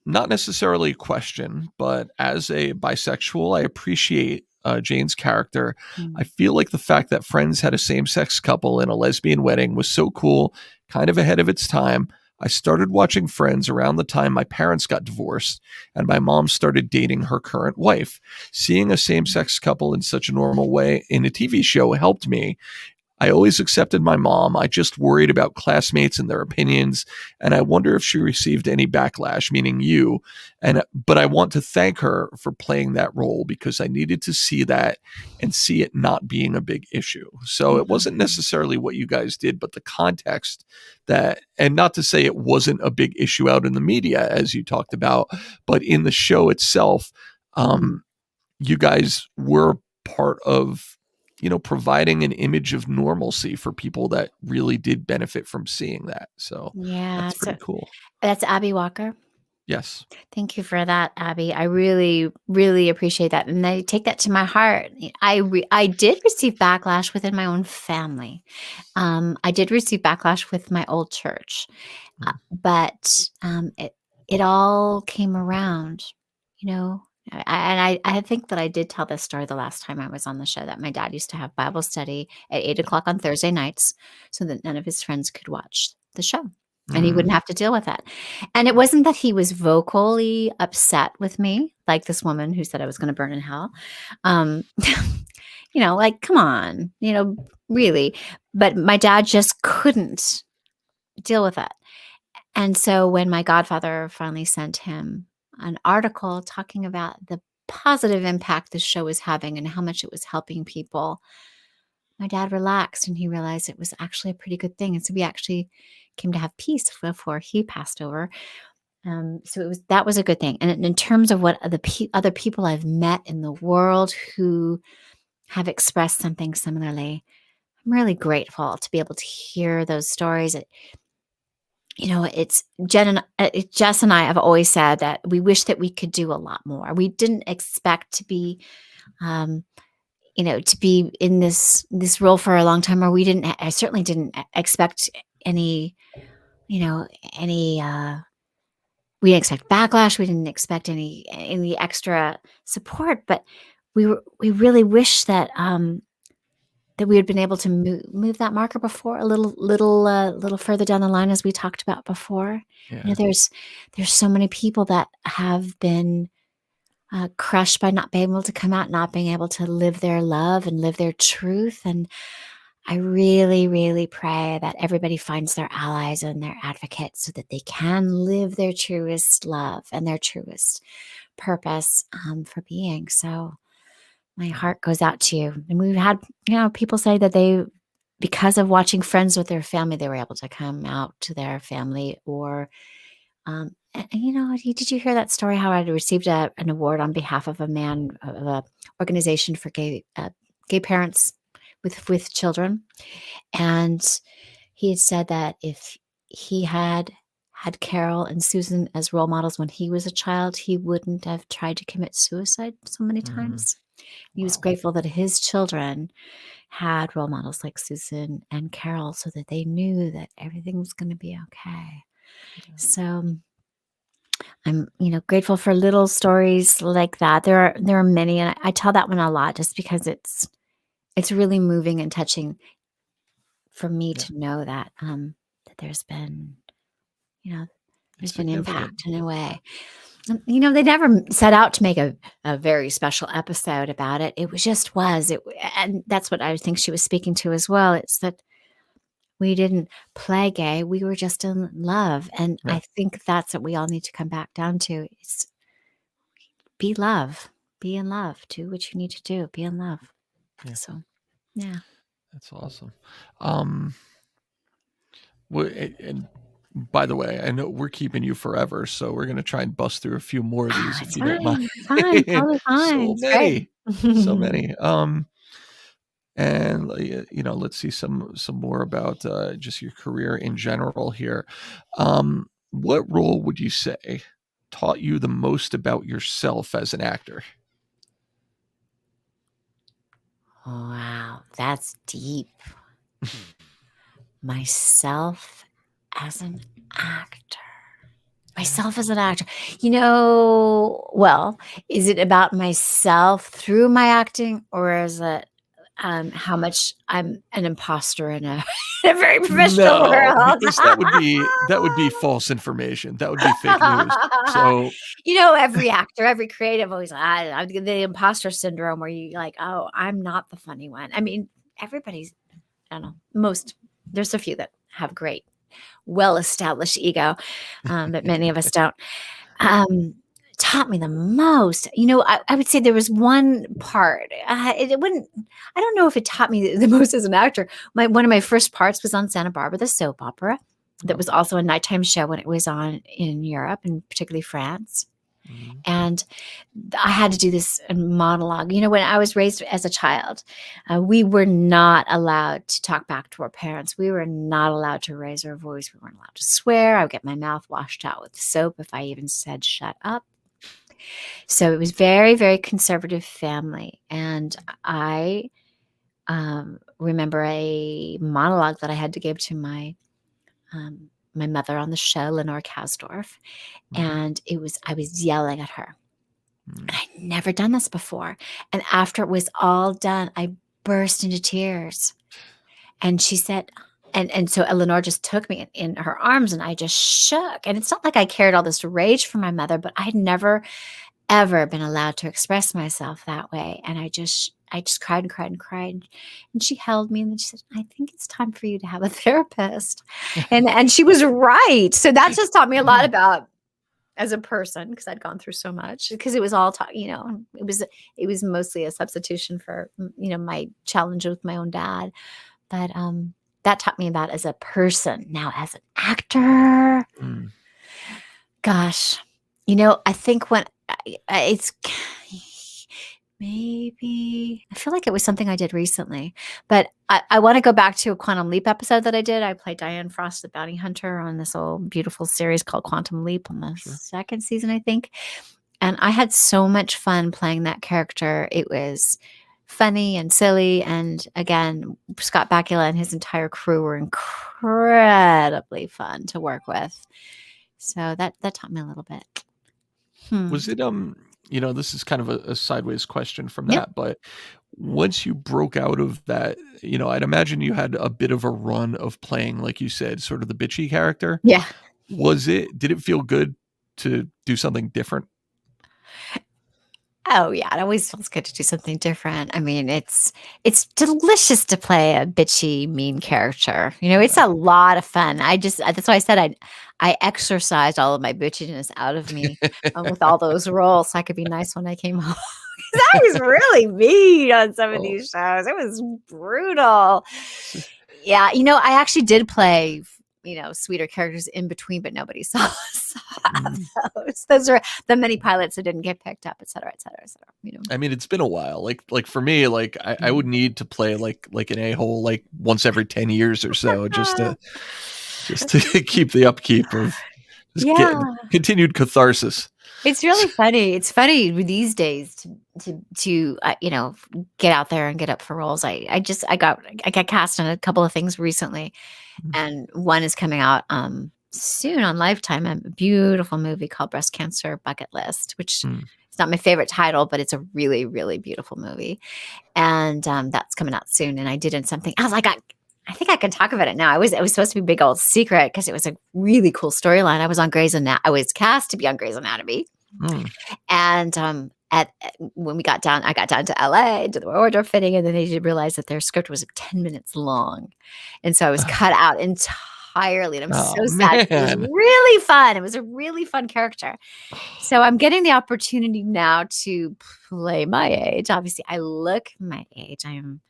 not necessarily a question, but as a bisexual, I appreciate Jane's character. I feel like the fact that Friends had a same-sex couple in a lesbian wedding was so cool, kind of ahead of its time. I started watching Friends around the time my parents got divorced and my mom started dating her current wife. Seeing a same-sex couple in such a normal way in a TV show helped me. I always accepted my mom. I just worried about classmates and their opinions, and I wonder if she received any backlash, meaning you. But I want to thank her for playing that role because I needed to see that and see it not being a big issue. So it wasn't necessarily what you guys did, but the context and not to say it wasn't a big issue out in the media, as you talked about, but in the show itself, you guys were part of providing an image of normalcy for people that really did benefit from seeing that. So Yeah. that's So pretty cool. that's Abby Walker. Yes. Thank you for that, Abby. I really, really appreciate that. And I take that to my heart. I did receive backlash within my own family. I did receive backlash with my old church, but it all came around, you know. I think that I did tell this story the last time I was on the show, that my dad used to have Bible study at 8:00 on Thursday nights so that none of his friends could watch the show and he wouldn't have to deal with it. And it wasn't that he was vocally upset with me, like this woman who said I was going to burn in hell. Um, like, come on, really. But my dad just couldn't deal with it. And so when my godfather finally sent him an article talking about the positive impact the show was having and how much it was helping people, my dad relaxed and he realized it was actually a pretty good thing. And so we actually came to have peace before he passed over. So that was a good thing. And in terms of what other people I've met in the world who have expressed something similarly, I'm really grateful to be able to hear those stories. It's Jess and I have always said that we wish that we could do a lot more. We didn't expect to be, to be in this role for a long time, or I certainly didn't expect any, any, we didn't expect backlash. We didn't expect any extra support, but we really wish that, that we had been able to move that marker before a little further down the line, as we talked about before. Yeah. There's so many people that have been crushed by not being able to come out, not being able to live their love and live their truth. And I really, really pray that everybody finds their allies and their advocates so that they can live their truest love and their truest purpose for being. So my heart goes out to you. And we've had, people say that because of watching Friends with their family, they were able to come out to their family. Or, did you hear that story? How I received an award on behalf of a organization for gay parents with children, and he had said that if he had Carol and Susan as role models when he was a child, he wouldn't have tried to commit suicide so many times. He was grateful that his children had role models like Susan and Carol so that they knew that everything was going to be okay. So I'm, grateful for little stories like that. There are many, and I tell that one a lot just because it's really moving and touching for me to know that that there's been, there's been impact in a way. They never set out to make a very special episode about it. It was. And that's what I think she was speaking to as well. It's that we didn't play gay. We were just in love. And I think that's what we all need to come back down to. It's be love. Be in love. Do what you need to do. Be in love. Yeah. So, yeah. That's awesome. And by the way, I know we're keeping you forever, so we're going to try and bust through a few more of these if you don't mind. Fine, totally fine. So many. And let's see some more about just your career in general here. What role would you say taught you the most about yourself as an actor? Wow, that's deep. Myself as an actor. Well, is it about myself through my acting, or is it how much I'm an imposter in a very professional world? Because that would be false information. That would be fake news. So every actor, every creative always the imposter syndrome, where you like, oh, I'm not the funny one. I mean, everybody's, I don't know, there's a few that have great, well-established ego, but many of us don't. Taught me the most. I would say there was one part. I don't know if it taught me the most as an actor. One of my first parts was on Santa Barbara, the soap opera. That was also a nighttime show when it was on in Europe, and particularly France. Mm-hmm. And I had to do this monologue. When I was raised as a child, we were not allowed to talk back to our parents. We were not allowed to raise our voice. We weren't allowed to swear. I would get my mouth washed out with soap if I even said shut up. So it was very, very conservative family. And I remember a monologue that I had to give to my mother on the show, Lenore Kasdorf. And I was yelling at her. And I'd never done this before. And after it was all done, I burst into tears. And she said, and so Eleanor just took me in her arms, and I just shook. And it's not like I carried all this rage from my mother, but I had never, ever been allowed to express myself that way. And I just cried and cried and cried. And she held me, and then she said, I think it's time for you to have a therapist. And she was right. So that just taught me a lot about as a person, because I'd gone through so much, because it was all it was mostly a substitution for, my challenge with my own dad. But that taught me about as a person. Now, as an actor, gosh, I think when it's maybe, I feel like it was something I did recently, but I want to go back to a Quantum Leap episode that I did. I played Diane Frost, the bounty hunter, on this old beautiful series called Quantum Leap on the second season, I think. And I had so much fun playing that character. It was funny and silly. And again, Scott Bakula and his entire crew were incredibly fun to work with. So that taught me a little bit. Was it, this is kind of a sideways question from that, but once you broke out of that, I'd imagine you had a bit of a run of playing, like you said, sort of the bitchy character. Yeah. Did it feel good to do something different? Oh yeah, it always feels good to do something different. I mean, it's delicious to play a bitchy, mean character. It's a lot of fun. That's why I said I exercised all of my bitchiness out of me with all those roles, so I could be nice when I came home. 'Cause I was really mean on some of Oh, these shows. It was brutal. Yeah, I actually did play, sweeter characters in between, but nobody saw mm. those. Those are the many pilots that didn't get picked up, et cetera, et cetera, et cetera. I mean, it's been a while. Like for me, like I would need to play like an a-hole like once every 10 years or so just to keep the upkeep of just get Yeah. continued catharsis. It's really funny. It's funny these days to get out there and get up for roles. I got cast on a couple of things recently, and one is coming out soon on Lifetime. A beautiful movie called Breast Cancer Bucket List, which Mm. it's not my favorite title, but it's a really, really beautiful movie, and that's coming out soon. And I did in something else. I think I can talk about it now. It was supposed to be a big old secret because it was a really cool storyline. I was on Grey's Anatomy. I was cast to be on Grey's Anatomy. Mm. And when I got down to LA, to the wardrobe fitting, and then they did realize that their script was 10 minutes long. And so I was cut out entirely. And I'm so sad. It was Man. really fun. It was a really fun character. So I'm getting the opportunity now to play my age. Obviously, I look my age. I am,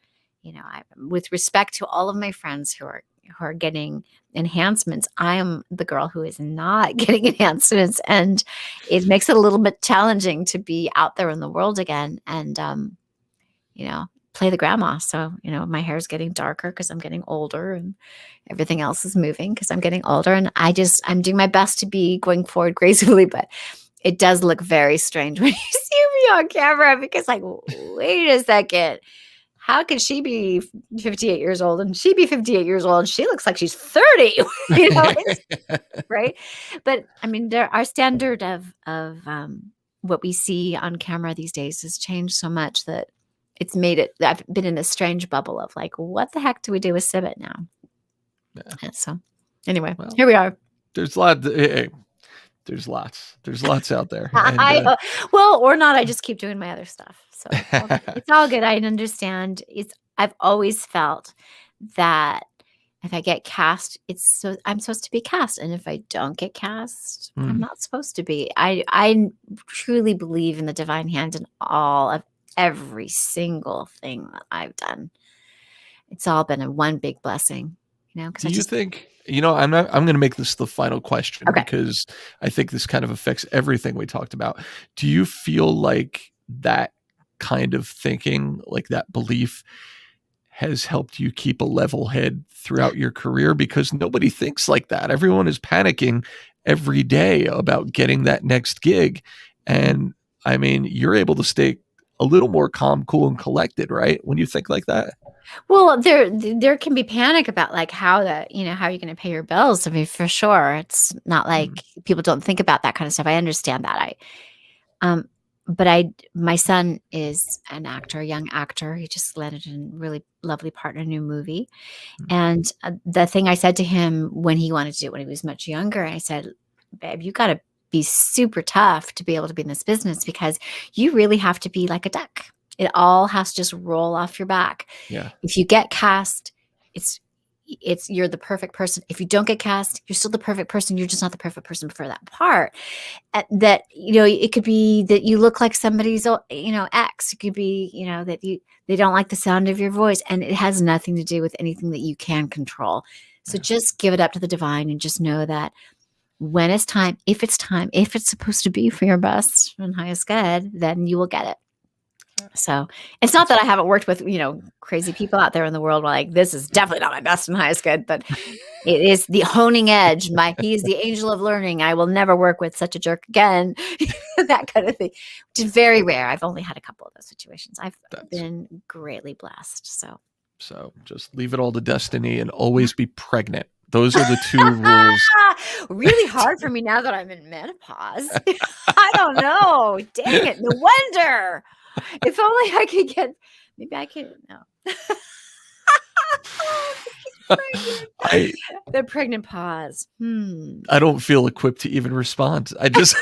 with respect to all of my friends who are getting enhancements, I am the girl who is not getting enhancements, and it makes it a little bit challenging to be out there in the world again and play the grandma. So my hair is getting darker because I'm getting older, and everything else is moving because I'm getting older, and I'm doing my best to be going forward gracefully, but it does look very strange when you see me on camera because wait a second. How could she be 58 years old and she be 58 years old and she looks like she's 30? Right? But I mean, our standard of what we see on camera these days has changed so much that it's made it. I've been in a strange bubble of what the heck do we do with Sibbett now? Yeah. So anyway, here we are. There's a lot. Hey, there's lots out there. And, well, or not. I just keep doing my other stuff. So it's all good. I understand. I've always felt that if I get cast, I'm supposed to be cast, and if I don't get cast, I'm not supposed to be. I truly believe in the divine hand in all of every single thing that I've done. It's all been one big blessing, Do you think? I'm going to make this the final question Okay. because I think this kind of affects everything we talked about. Do you feel like that kind of thinking, like that belief, has helped you keep a level head throughout your career? Because nobody thinks like that. Everyone is panicking every day about getting that next gig. And I mean, you're able to stay a little more calm, cool, and collected, right? When you think like that. Well, there can be panic about how you're going to pay your bills. I mean, for sure, it's not like people don't think about that kind of stuff. I understand that. But my son is an actor, a young actor. He just landed in a really lovely part in a new movie. And the thing I said to him when he wanted to do it when he was much younger, I said, babe, you got to be super tough to be able to be in this business because you really have to be like a duck. It all has to just roll off your back. Yeah. If you get cast, you're the perfect person. If you don't get cast, you're still the perfect person. You're just not the perfect person for that part. That it could be that you look like somebody's ex. It could be that they don't like the sound of your voice, and it has nothing to do with anything that you can control. So just give it up to the divine and just know that when it's time, if it's supposed to be for your best and highest good, then you will get it. So it's not that I haven't worked with, crazy people out there in the world like this is definitely not my best and highest good, but it is the honing edge. He's the angel of learning. I will never work with such a jerk again. That kind of thing, which is very rare. I've only had a couple of those situations. I've been greatly blessed. So just leave it all to destiny and always be pregnant. Those are the two rules. Really hard for me now that I'm in menopause. I don't know. Dang it. No wonder. If only I could maybe I can. No. The pregnant pause. I don't feel equipped to even respond. I just.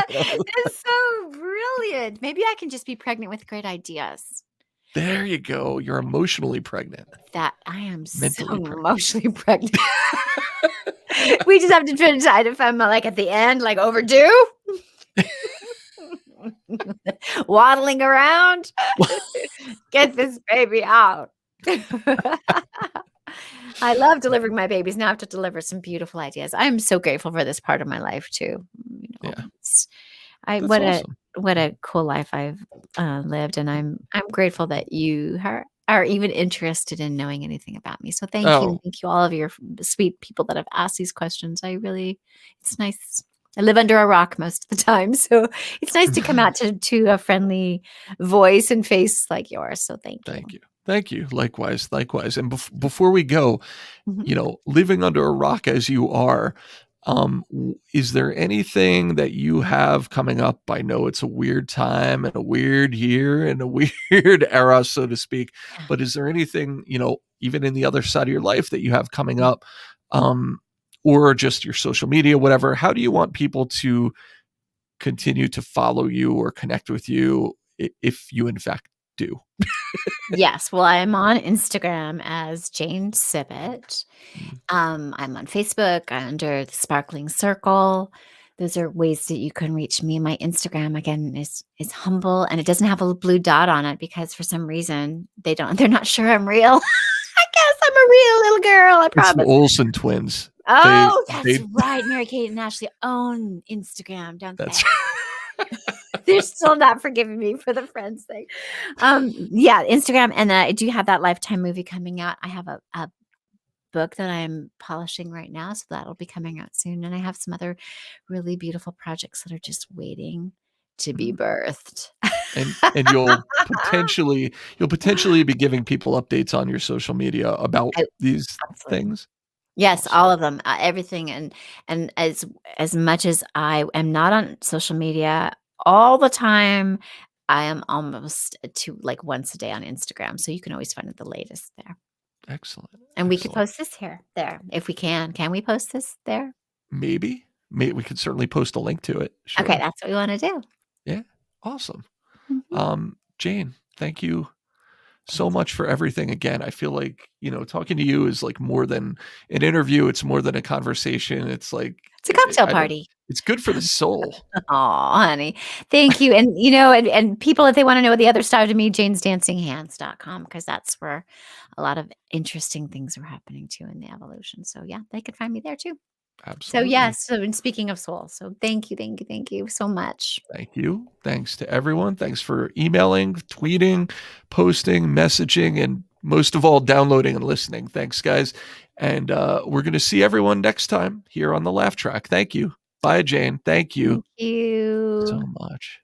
It's so brilliant. good. Maybe I can just be pregnant with great ideas. There you go. You're emotionally pregnant. That I am so Mentally pregnant. emotionally pregnant. We just have to decide if I'm like at the end, like overdue, waddling around. Get this baby out. I love delivering my babies. Now I have to deliver some beautiful ideas. I'm so grateful for this part of my life too. Yeah. That's awesome. What a cool life I've lived, and I'm grateful that you are even interested in knowing anything about me. So thank you, all of your sweet people that have asked these questions. It's nice. I live under a rock most of the time, so it's nice to come out to a friendly voice and face like yours. So thank you. Thank you. Likewise. And before we go, living under a rock as you are, is there anything that you have coming up? I know it's a weird time and a weird year and a weird era, so to speak, but is there anything, even in the other side of your life that you have coming up, or just your social media, whatever? How do you want people to continue to follow you or connect with you if you in fact do? Yes. Well, I'm on Instagram as Jane Sibbett. I'm on Facebook under the Sparkling Circle. Those are ways that you can reach me. My Instagram again is humble, and it doesn't have a blue dot on it because for some reason they're not sure I'm real. I guess I'm a real little girl. I promise. It's the Olsen Twins. Oh, that's right. Mary Kate and Ashley own Instagram, don't they? That's They're still not forgiving me for the friends thing. Yeah, Instagram. And I do have that Lifetime movie coming out. I have a book that I'm polishing right now, so that'll be coming out soon. And I have some other really beautiful projects that are just waiting to be birthed. and you'll potentially be giving people updates on your social media about these things. Yes, all of them, everything. And as much as I am not on social media all the time, I am almost to like once a day on Instagram. So you can always find the latest there. Excellent. And we could post this there if we can. Can we post this there? Maybe we could certainly post a link to it. Sure. Okay, that's what we want to do. Yeah. Awesome. Jane, thank you so much for everything. Again, I feel like, talking to you is like more than an interview. It's more than a conversation. It's like, it's a cocktail party. It's good for the soul. Oh, honey. Thank you. And, and people, if they want to know the other side of me, janesdancinghands.com, because that's where a lot of interesting things are happening too in the evolution. So yeah, they could find me there too. Absolutely. So yes. So in speaking of soul, so thank you so much. Thank you. Thanks to everyone. Thanks for emailing, tweeting, posting, messaging, and most of all, downloading and listening. Thanks, guys. And we're going to see everyone next time here on the Laugh Track. Thank you. Bye, Jane. Thank you. Thank you so much.